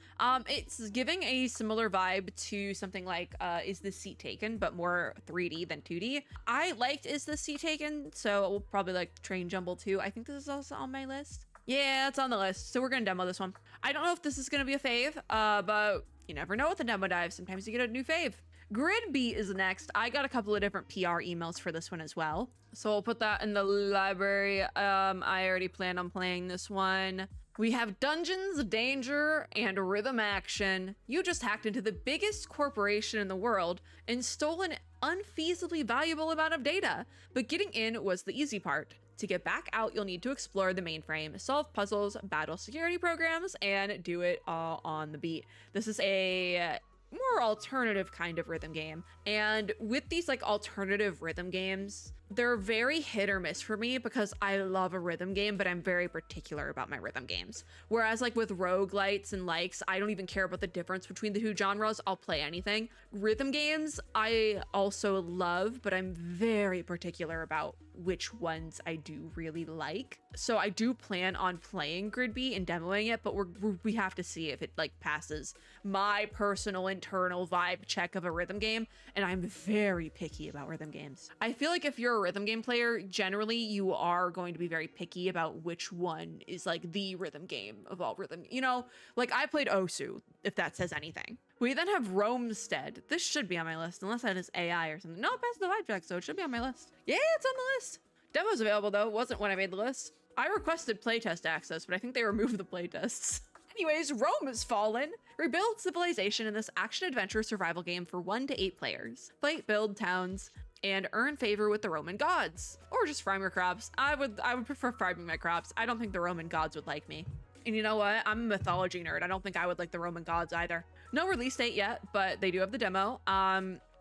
It's giving a similar vibe to something like Is This Seat Taken, but more 3D than 2D. I liked Is This Seat Taken, so we'll probably like Train Jumble too. I think this is also on my list. Yeah, it's on the list. So we're gonna demo this one. I don't know if this is gonna be a fave, but you never know with the demo dive. Sometimes you get a new fave. Grid B is next. I got a couple of different PR emails for this one as well. So I'll put that in the library. I already plan on playing this one. We have Dungeons, Danger, and Rhythm Action. You just hacked into the biggest corporation in the world and stole an unfeasibly valuable amount of data. But getting in was the easy part. To get back out, you'll need to explore the mainframe, solve puzzles, battle security programs, and do it all on the beat. This is a more alternative kind of rhythm game. And with these like alternative rhythm games, they're very hit or miss for me because I love a rhythm game, but I'm very particular about my rhythm games. Whereas like with roguelites and likes, I don't even care about the difference between the two genres. I'll play anything. Rhythm games, I also love, but I'm very particular about which ones I do really like. So I do plan on playing Grid B and demoing it, but we have to see if it like passes my personal internal vibe check of a rhythm game. And I'm very picky about rhythm games. I feel like if you're a rhythm game player, generally you are going to be very picky about which one is like the rhythm game of all rhythm. You know, like I played Osu, if that says anything. We then have Roamstead. This should be on my list, unless that is AI or something. No, it passed the vibe check, so it should be on my list. Yeah, it's on the list. Demo's available though. It wasn't when I made the list. I requested playtest access, but I think they removed the playtests. Anyways, Rome has fallen. Rebuild civilization in this action-adventure survival game for 1 to 8 players. Fight, build towns, and earn favor with the Roman gods. Or just farm your crops. I would prefer farming my crops. I don't think the Roman gods would like me. And you know what? I'm a mythology nerd. I don't think I would like the Roman gods either. No release date yet, but they do have the demo.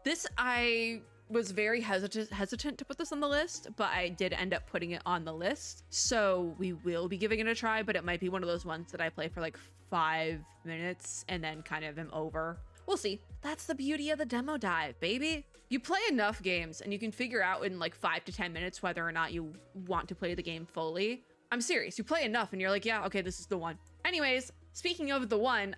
This I was very hesitant to put this on the list, but I did end up putting it on the list. So we will be giving it a try, but it might be one of those ones that I play for like 5 minutes and then kind of am over. We'll see. That's the beauty of the demo dive, baby. You play enough games and you can figure out in like 5 to 10 minutes whether or not you want to play the game fully. I'm serious. You play enough and you're like, yeah, okay, this is the one. Anyways, speaking of the one,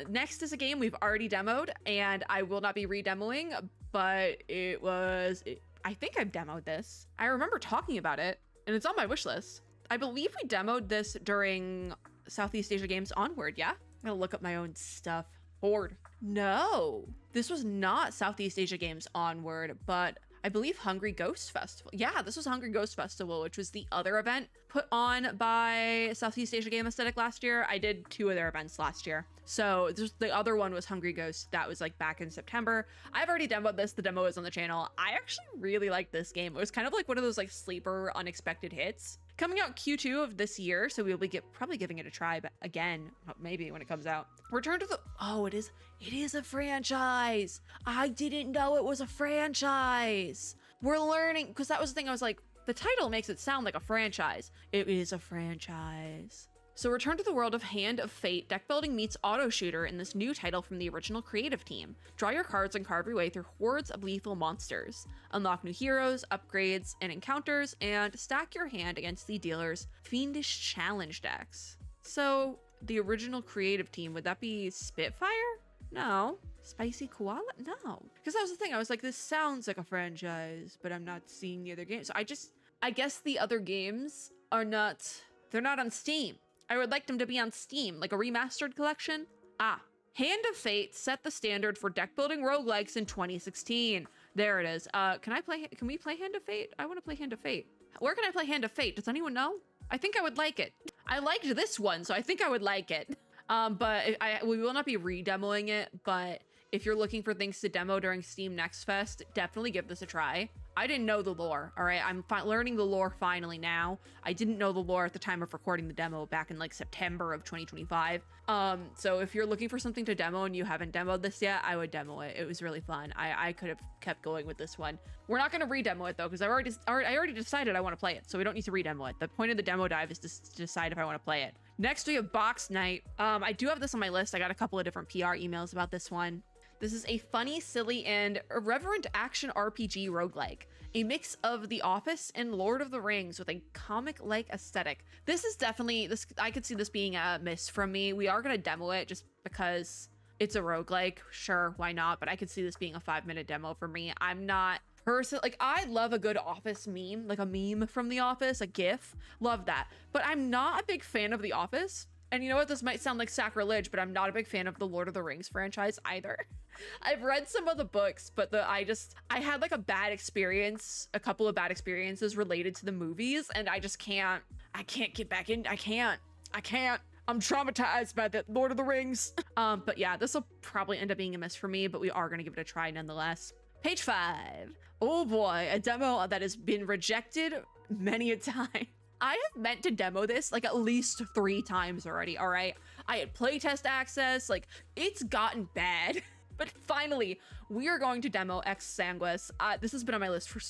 next is a game we've already demoed and I will not be re-demoing, but I think I've demoed this. I remember talking about it and it's on my wish list. I believe we demoed this during Southeast Asia Games Onward, yeah? I'm gonna look up my own stuff. Horde. No, this was not Southeast Asia Games Onward, but I believe Hungry Ghost Festival. Yeah, this was Hungry Ghost Festival, which was the other event put on by Southeast Asia Game Aesthetic last year. I did 2 of their events last year. So the other one was Hungry Ghost. That was like back in September. I've already demoed this. The demo is on the channel. I actually really like this game. It was kind of like one of those like sleeper unexpected hits. Coming out Q2 of this year, so we'll be probably giving it a try, but again, maybe when it comes out. Return to the, oh, it is a franchise. I didn't know it was a franchise. We're learning, because that was the thing I was like, the title makes it sound like a franchise. It is a franchise. So return to the world of Hand of Fate. Deck building meets auto shooter in this new title from the original creative team. Draw your cards and carve your way through hordes of lethal monsters. Unlock new heroes, upgrades, and encounters, and stack your hand against the dealer's fiendish challenge decks. So the original creative team, would that be Spitfire? No. Spicy Koala? No. Because that was the thing. I was like, this sounds like a franchise, but I'm not seeing the other games. So I guess the other games are not, they're not on Steam. I would like them to be on Steam, like a remastered collection. Hand of Fate set the standard for deck building roguelikes in 2016. There it is. Can we play Hand of Fate? I want to play Hand of Fate. Where can I play Hand of Fate? Does anyone know? I think I would like it. I liked this one, so I think I would like it. But we will not be re-demoing it, but if you're looking for things to demo during Steam Next Fest, definitely give this a try. I didn't know the lore, all right? I'm learning the lore finally now. I didn't know the lore at the time of recording the demo back in like September of 2025. So if you're looking for something to demo and you haven't demoed this yet, I would demo it. It was really fun. I could have kept going with this one. We're not gonna re-demo it though, because I already decided I want to play it, so we don't need to re-demo it. The point of the demo dive is to decide if I want to play it. Next we have Box Night. I do have this on my list. I got a couple of different PR emails about this one. This is a funny, silly, and irreverent action RPG roguelike. A mix of The Office and Lord of the Rings with a comic-like aesthetic. This is definitely, I could see this being a miss from me. We are going to demo it just because it's a roguelike. Sure, why not? But I could see this being a 5-minute demo for me. I'm not person, like I love a good office meme, like a meme from The Office, a GIF, love that. But I'm not a big fan of The Office. And you know what, this might sound like sacrilege, but I'm not a big fan of the Lord of the Rings franchise either. I've read some of the books, but I had like a bad experience, a couple of bad experiences related to the movies, and I can't get back in. I can't. I'm traumatized by the Lord of the Rings. But yeah, this will probably end up being a miss for me, but we are gonna give it a try nonetheless. Page 5. Oh boy, a demo that has been rejected many a time. I have meant to demo this like at least 3 times already, all right? I had playtest access, like it's gotten bad. But finally, we are going to demo X Sanguis. This has been on my list for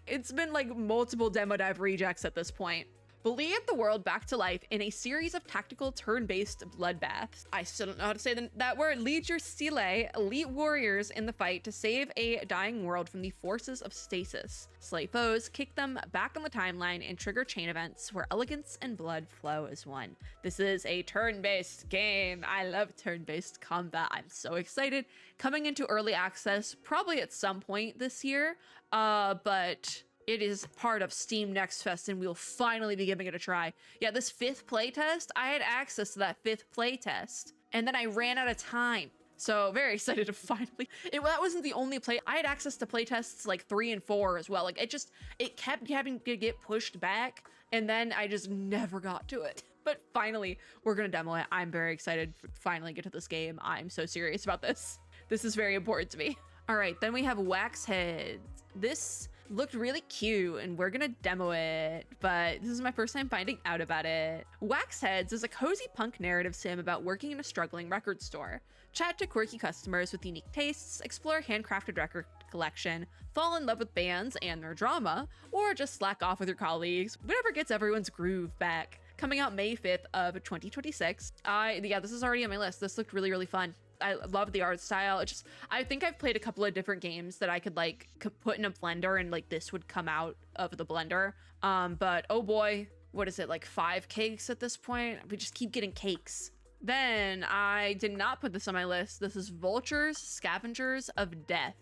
it's been like multiple demo dive rejects at this point. Believe the world back to life in a series of tactical turn-based bloodbaths. I still don't know how to say that word. Lead your Sile, elite warriors in the fight to save a dying world from the forces of stasis. Slay foes, kick them back on the timeline, and trigger chain events where elegance and blood flow as one. This is a turn-based game. I love turn-based combat. I'm so excited. Coming into early access probably at some point this year, but it is part of Steam Next Fest, and we'll finally be giving it a try. Yeah, this 5th playtest, I had access to that 5th playtest, and then I ran out of time. So very excited to finally, that wasn't the only play. I had access to playtests like 3 and 4 as well. Like it kept having to get pushed back, and then I just never got to it. But finally, we're gonna demo it. I'm very excited to finally get to this game. I'm so serious about this. This is very important to me. All right, then we have Wax Heads. This looked really cute, and we're gonna demo it, but this is my first time finding out about it. Wax Heads is a cozy punk narrative sim about working in a struggling record store. Chat to quirky customers with unique tastes, explore handcrafted record collection, fall in love with bands and their drama, or just slack off with your colleagues, whatever gets everyone's groove back. Coming out May 5th of 2026. Yeah, this is already on my list. This looked really, really fun. I love the art style. I think I've played a couple of different games that I could like put in a blender and like this would come out of the blender. But oh boy, what is it, like 5 cakes at this point? We just keep getting cakes. Then I did not put this on my list. This is Vultures, Scavengers of Death.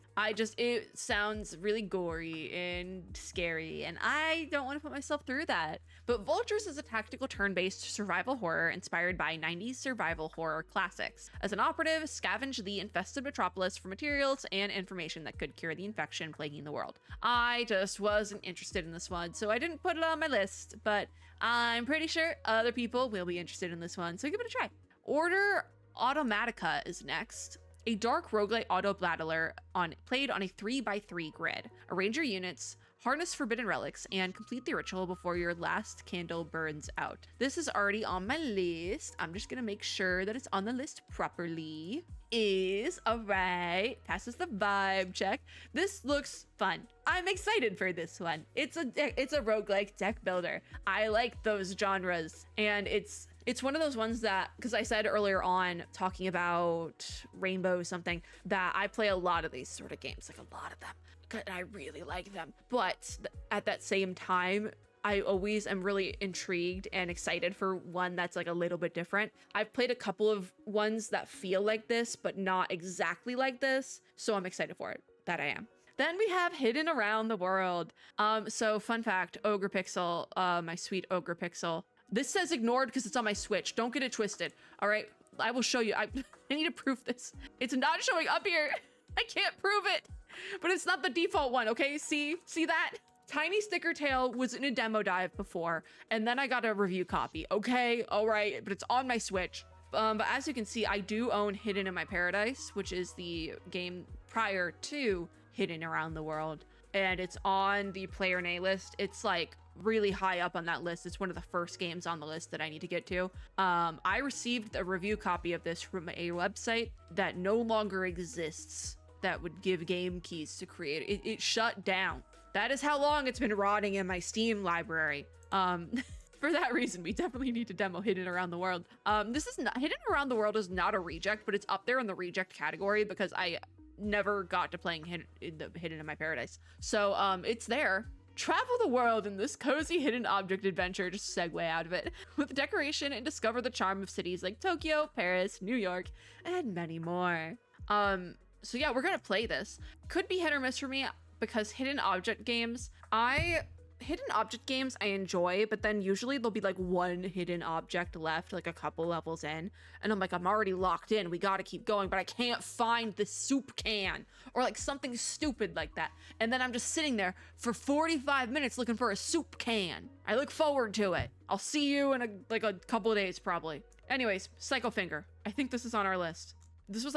It sounds really gory and scary, and I don't want to put myself through that. But Vultures is a tactical turn-based survival horror inspired by 90s survival horror classics. As an operative, scavenge the infested metropolis for materials and information that could cure the infection plaguing the world. I just wasn't interested in this one, so I didn't put it on my list, but I'm pretty sure other people will be interested in this one, so give it a try. Order Automatica is next. A dark roguelite auto battler played on a 3x3 grid. Arrange your units, harness forbidden relics, and complete the ritual before your last candle burns out. This is already on my list. I'm just gonna make sure that it's on the list properly. Alright, passes the vibe check. This looks fun. I'm excited for this one. It's a roguelike deck builder. I like those genres, and it's one of those ones that, because I said earlier on talking about Rainbow something, that I play a lot of these sort of games, like a lot of them, and I really like them. But at that same time, I always am really intrigued and excited for one that's like a little bit different. I've played a couple of ones that feel like this, but not exactly like this. So I'm excited for it. That I am. Then we have Hidden Around the World. So fun fact, Ogre Pixel, my sweet Ogre Pixel. This says ignored because it's on my Switch. Don't get it twisted. All right, I will show you. I need to prove this. It's not showing up here. I can't prove it, but it's not the default one, okay? See that? Tiny Sticker Tail was in a demo dive before, and then I got a review copy, okay? All right, but it's on my Switch. But as you can see, I do own Hidden in My Paradise, which is the game prior to Hidden Around the World, and it's on the Player Nay list. It's like really high up on that list. It's one of the first games on the list that I need to get to. I received a review copy of this from a website that no longer exists that would give game keys to create it. It shut down. That is how long it's been rotting in my Steam library. For that reason, we definitely need to demo Hidden Around the World. Hidden Around the World is not a reject, but it's up there in the reject category because I never got to playing Hidden in My Paradise. So it's there. Travel the world in this cozy hidden object adventure, just segue out of it, with decoration and discover the charm of cities like Tokyo, Paris, New York, and many more. So yeah, we're gonna play this. Could be hit or miss for me, because hidden object games, I enjoy, but then usually there'll be like one hidden object left, like a couple levels in, and I'm like, I'm already locked in, we gotta keep going, but I can't find the soup can, or like something stupid like that. And then I'm just sitting there for 45 minutes looking for a soup can. I look forward to it. I'll see you in a couple of days probably. Anyways, Psycho Finger. I think this is on our list. This was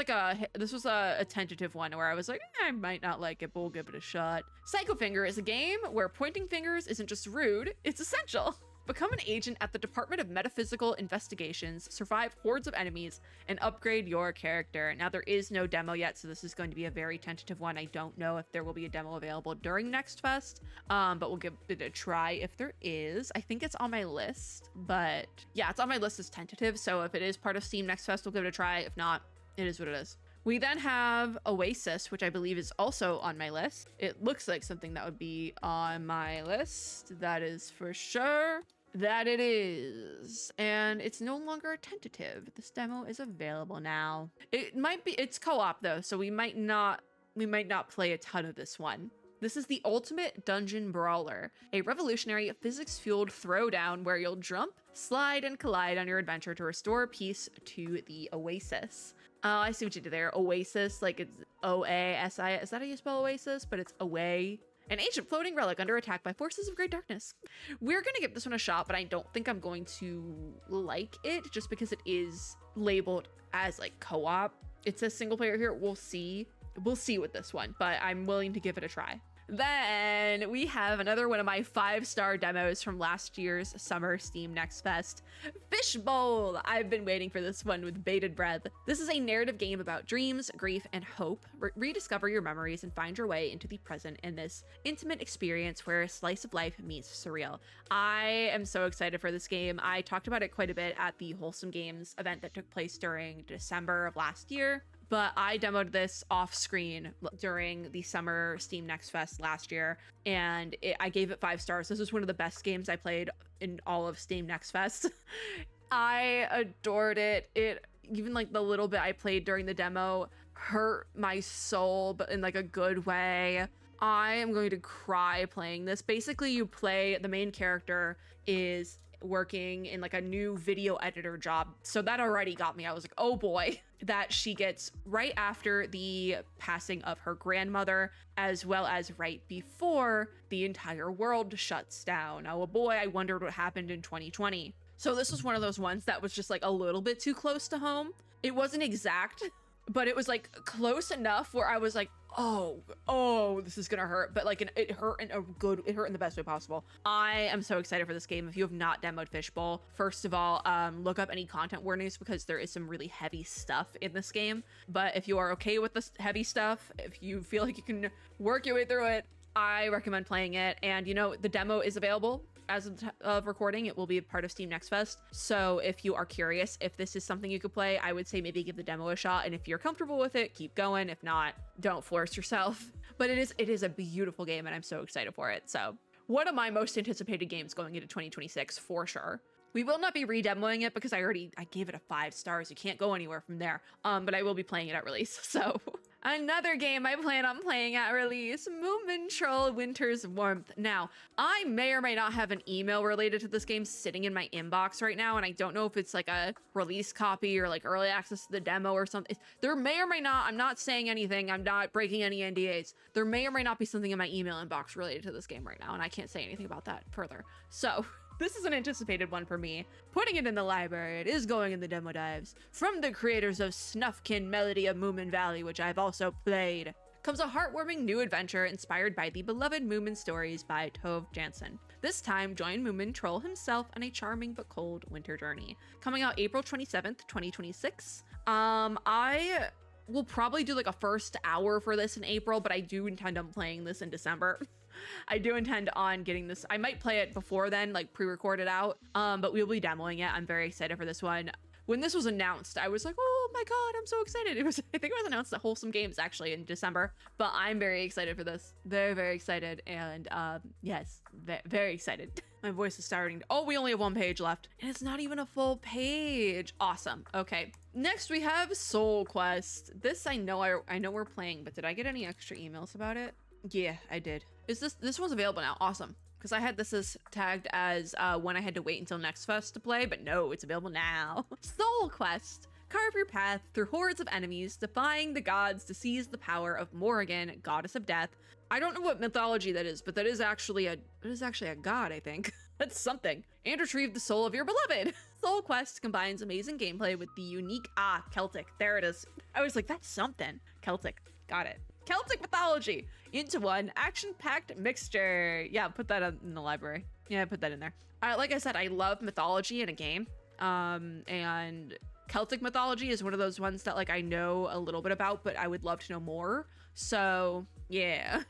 a tentative one where I was like, I might not like it, but we'll give it a shot. Psycho Finger is a game where pointing fingers isn't just rude, it's essential. Become an agent at the Department of Metaphysical Investigations, survive hordes of enemies, and upgrade your character. Now, there is no demo yet, so this is going to be a very tentative one. I don't know if there will be a demo available during Next Fest, but we'll give it a try if there is. I think it's on my list, but yeah, it's on my list as tentative, so if it is part of Steam Next Fest, we'll give it a try. If not, it is what it is. We then have Oasis, which I believe is also on my list. It looks like something that would be on my list. That is for sure. That it is. And it's no longer a tentative. This demo is available now. It's co-op though, so we might not play a ton of this one. This is the ultimate dungeon brawler, a revolutionary physics-fueled throwdown where you'll jump, slide, and collide on your adventure to restore peace to the Oasis. I see what you did there. Oasis, like it's O-A-S-I. Is that how you spell Oasis? But it's away. An ancient floating relic under attack by forces of great darkness. We're gonna give this one a shot, but I don't think I'm going to like it just because it is labeled as like co-op. It says single player here. We'll see. We'll see with this one, but I'm willing to give it a try. Then we have another one of my 5-star demos from last year's Summer Steam Next Fest, Fishbowl. I've been waiting for this one with bated breath. This is a narrative game about dreams, grief, and hope. Rediscover your memories and find your way into the present in this intimate experience where a slice of life meets surreal. I am so excited for this game. I talked about it quite a bit at the Wholesome Games event that took place during December of last year. But I demoed this off screen during the Summer Steam Next Fest last year, and I gave it 5 stars. This was one of the best games I played in all of Steam Next Fest. I adored it. Even like the little bit I played during the demo hurt my soul, but in like a good way. I am going to cry playing this. Basically, the main character is working in like a new video editor job. So that already got me. I was like, oh boy, that she gets right after the passing of her grandmother, as well as right before the entire world shuts down. Oh boy, I wondered what happened in 2020. So this was one of those ones that was just like a little bit too close to home. It wasn't exact, but it was like close enough where I was like, oh, this is gonna hurt, but like it hurt in the best way possible. I am so excited for this game. If you have not demoed Fishbowl, first of all, look up any content warnings because there is some really heavy stuff in this game. But if you are okay with this heavy stuff, if you feel like you can work your way through it, I recommend playing it. And you know, the demo is available as of recording. It will be a part of Steam Next Fest. So if you are curious if this is something you could play, I would say maybe give the demo a shot. And if you're comfortable with it, keep going. If not, don't force yourself. But it is a beautiful game and I'm so excited for it. So one of my most anticipated games going into 2026 for sure. We will not be re-demoing it because I gave it a 5 stars. You can't go anywhere from there. But I will be playing it at release. So another game I plan on playing at release, Moomin Troll Winter's Warmth. Now, I may or may not have an email related to this game sitting in my inbox right now, and I don't know if it's like a release copy or like early access to the demo or something. There may or may not, I'm not saying anything, I'm not breaking any NDAs. There may or may not be something in my email inbox related to this game right now, and I can't say anything about that further. So this is an anticipated one for me. Putting it in the library, it is going in the demo dives. From the creators of Snufkin Melody of Moomin Valley, which I've also played, comes a heartwarming new adventure inspired by the beloved Moomin stories by Tove Jansson. This time, join Moomin Troll himself on a charming but cold winter journey. Coming out April 27th, 2026. I will probably do like a first hour for this in April, but I do intend on playing this in December. I do intend on getting this. I might play it before then, like pre-record it out, but we'll be demoing it. I'm very excited for this one. When this was announced, I was like, oh my God, I'm so excited. I think it was announced at Wholesome Games actually in December, but I'm very excited for this. Very, very excited. And yes, very excited. My voice is starting to, we only have 1 page left and it's not even a full page. Awesome. Okay. Next we have Soul Quest. This I know we're playing, but did I get any extra emails about it? Yeah, I did. Is this one's available now? Awesome. Because I had this as tagged as when I had to wait until next fest to play, but no, it's available now. Soul Quest. Carve your path through hordes of enemies, defying the gods to seize the power of Morrigan, goddess of death. I don't know what mythology that is, but that is actually a god, I think. That's something. And retrieve the soul of your beloved. Soul Quest combines amazing gameplay with the unique Celtic. There it is. I was like, that's something. Celtic. Got it. Celtic mythology into one action-packed mixture. Yeah, put that in the library. Yeah, put that in there. Like I said, I love mythology in a game. And Celtic mythology is one of those ones that like I know a little bit about, but I would love to know more. So yeah.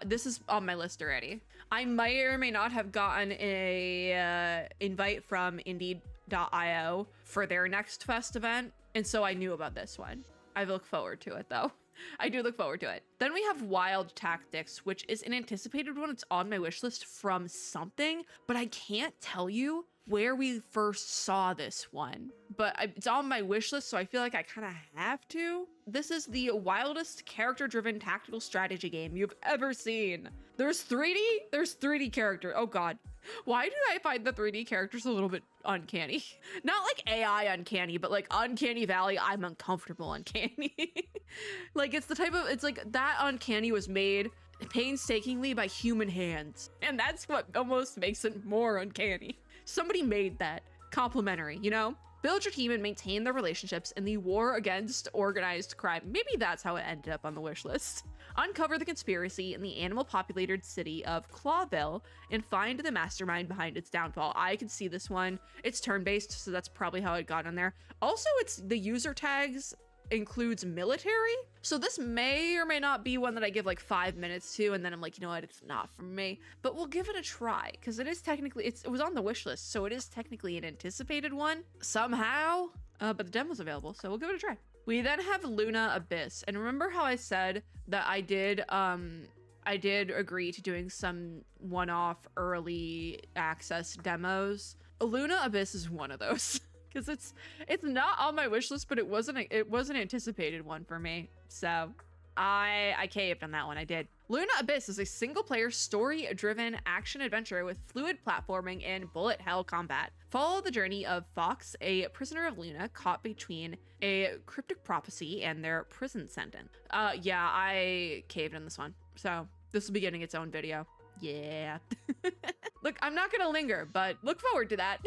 This is on my list already. I might or may not have gotten a invite from Indeed.io for their next fest event, and so I knew about this one. I look forward to it though. I do look forward to it. Then we have Wild Tactics, which is an anticipated one. It's on my wish list from something, but I can't tell you where we first saw this one. But it's on my wish list, so I feel like I kind of have to. This is the wildest character-driven tactical strategy game you've ever seen. There's 3D? There's 3D character. Oh God. Why do I find the 3D characters a little bit uncanny? Not like AI uncanny, but like Uncanny Valley, I'm uncomfortable uncanny. Like it's like that uncanny was made painstakingly by human hands. And that's what almost makes it more uncanny. Somebody made that. Complimentary, you know? Build your team and maintain their relationships in the war against organized crime. Maybe that's how it ended up on the wish list. Uncover the conspiracy in the animal-populated city of Clawville and find the mastermind behind its downfall. I can see this one. It's turn-based, so that's probably how it got on there. Also, it's the user tags includes military. So this may or may not be one that I give like 5 minutes to, and then I'm like, you know what, it's not for me. But we'll give it a try, because it is technically, it was on the wish list, so it is technically an anticipated one somehow. But the demo's available, so we'll give it a try. We then have Luna Abyss, and remember how I said that I did agree to doing some one-off early access demos. Luna Abyss is one of those. Because it's not on my wish list, but it was an anticipated one for me. So I caved on that one. I did. Luna Abyss is a single-player, story-driven action-adventure with fluid platforming and bullet hell combat. Follow the journey of Fox, a prisoner of Luna caught between a cryptic prophecy and their prison sentence. Yeah, I caved on this one. So this will be getting its own video. Yeah. Look, I'm not gonna linger, but look forward to that.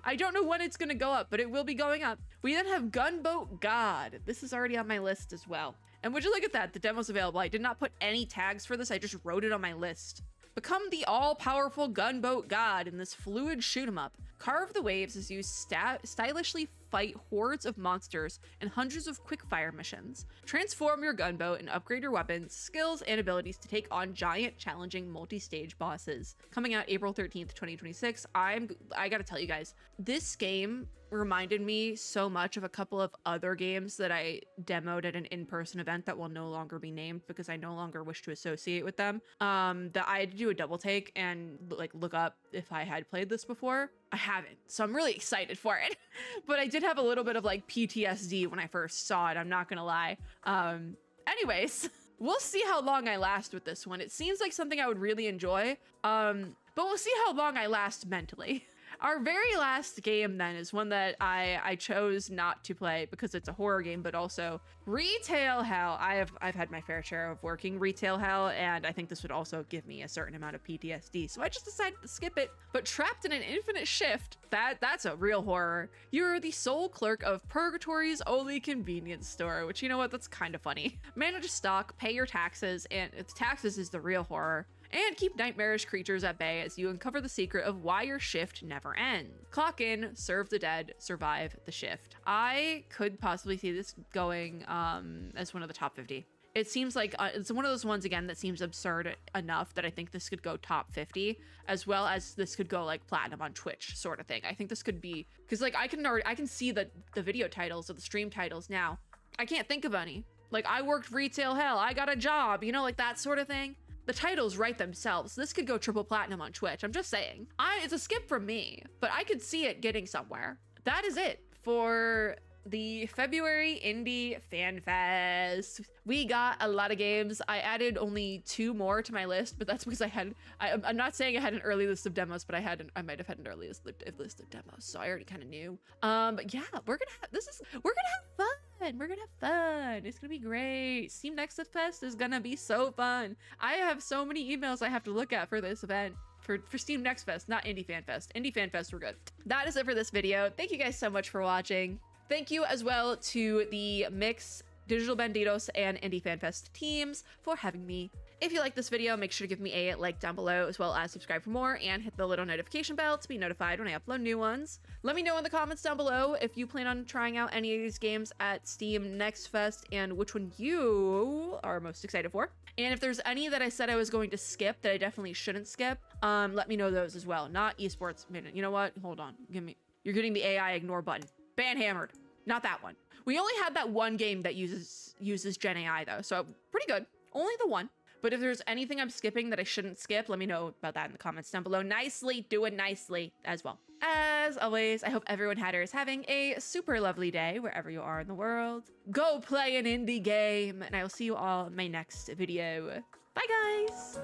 I don't know when it's gonna go up, but it will be going up. We then have Gunboat God. This is already on my list as well. And would you look at that? The demo's available. I did not put any tags for this. I just wrote it on my list. Become the all-powerful Gunboat God in this fluid shoot-'em-up. Carve the waves as you stylishly fight hordes of monsters and hundreds of quick-fire missions. Transform your gunboat and upgrade your weapons, skills, and abilities to take on giant, challenging, multi-stage bosses. Coming out April 13th, 2026. I gotta tell you guys, this game reminded me so much of a couple of other games that I demoed at an in-person event that will no longer be named because I no longer wish to associate with them. That I had to do a double take and like look up if I had played this before. I haven't, so I'm really excited for it. But I did have a little bit of like PTSD when I first saw it, I'm not gonna lie. Anyways, we'll see how long I last with this one. It seems like something I would really enjoy, but we'll see how long I last mentally. Our very last game then is one that I chose not to play because it's a horror game, but also Retail Hell. I've had my fair share of working Retail Hell, and I think this would also give me a certain amount of PTSD, so I just decided to skip it. But Trapped in an Infinite Shift, that's a real horror. You're the sole clerk of Purgatory's only convenience store, which, you know what, that's kind of funny. Manage stock, pay your taxes, and taxes is the real horror. And keep nightmarish creatures at bay as you uncover the secret of why your shift never ends. Clock in, serve the dead, survive the shift. I could possibly see this going as one of the top 50. It seems like it's one of those ones, again, that seems absurd enough that I think this could go top 50, as well as this could go like platinum on Twitch sort of thing. I think this could be, because like I can see the video titles or the stream titles now. I can't think of any. Like, I worked Retail Hell, I got a job, you know, like that sort of thing. The titles write themselves. This could go triple platinum on Twitch. I'm just saying. It's a skip from me, but I could see it getting somewhere. That is it for the February Indie Fan Fest. We got a lot of games. I added only 2 more to my list, but that's because I'm not saying I had an early list of demos, but I might have had an early list of demos, so I already kind of knew. But yeah, we're gonna have fun. We're gonna have fun. It's gonna be great. Steam Next Fest is gonna be so fun. I have so many emails I have to look at for this event. For Steam Next Fest, not Indie Fan Fest. Indie Fan Fest, we're good. That is it for this video. Thank you guys so much for watching. Thank you as well to the Mix, Digital Banditos, and Indie Fan Fest teams for having me. If you like this video, make sure to give me a like down below, as well as subscribe for more and hit the little notification bell to be notified when I upload new ones. Let me know in the comments down below if you plan on trying out any of these games at Steam Next Fest and which one you are most excited for. And if there's any that I said I was going to skip that I definitely shouldn't skip, let me know those as well. Not esports minute. You know what? Hold on. You're getting the AI ignore button. Ban hammered. Not that one. We only had that one game that uses Gen AI though, so pretty good. Only the one. But if there's anything I'm skipping that I shouldn't skip, let me know about that in the comments down below. Nicely, do it nicely as well. As always, I hope everyone is having a super lovely day wherever you are in the world. Go play an indie game, and I will see you all in my next video. Bye, guys!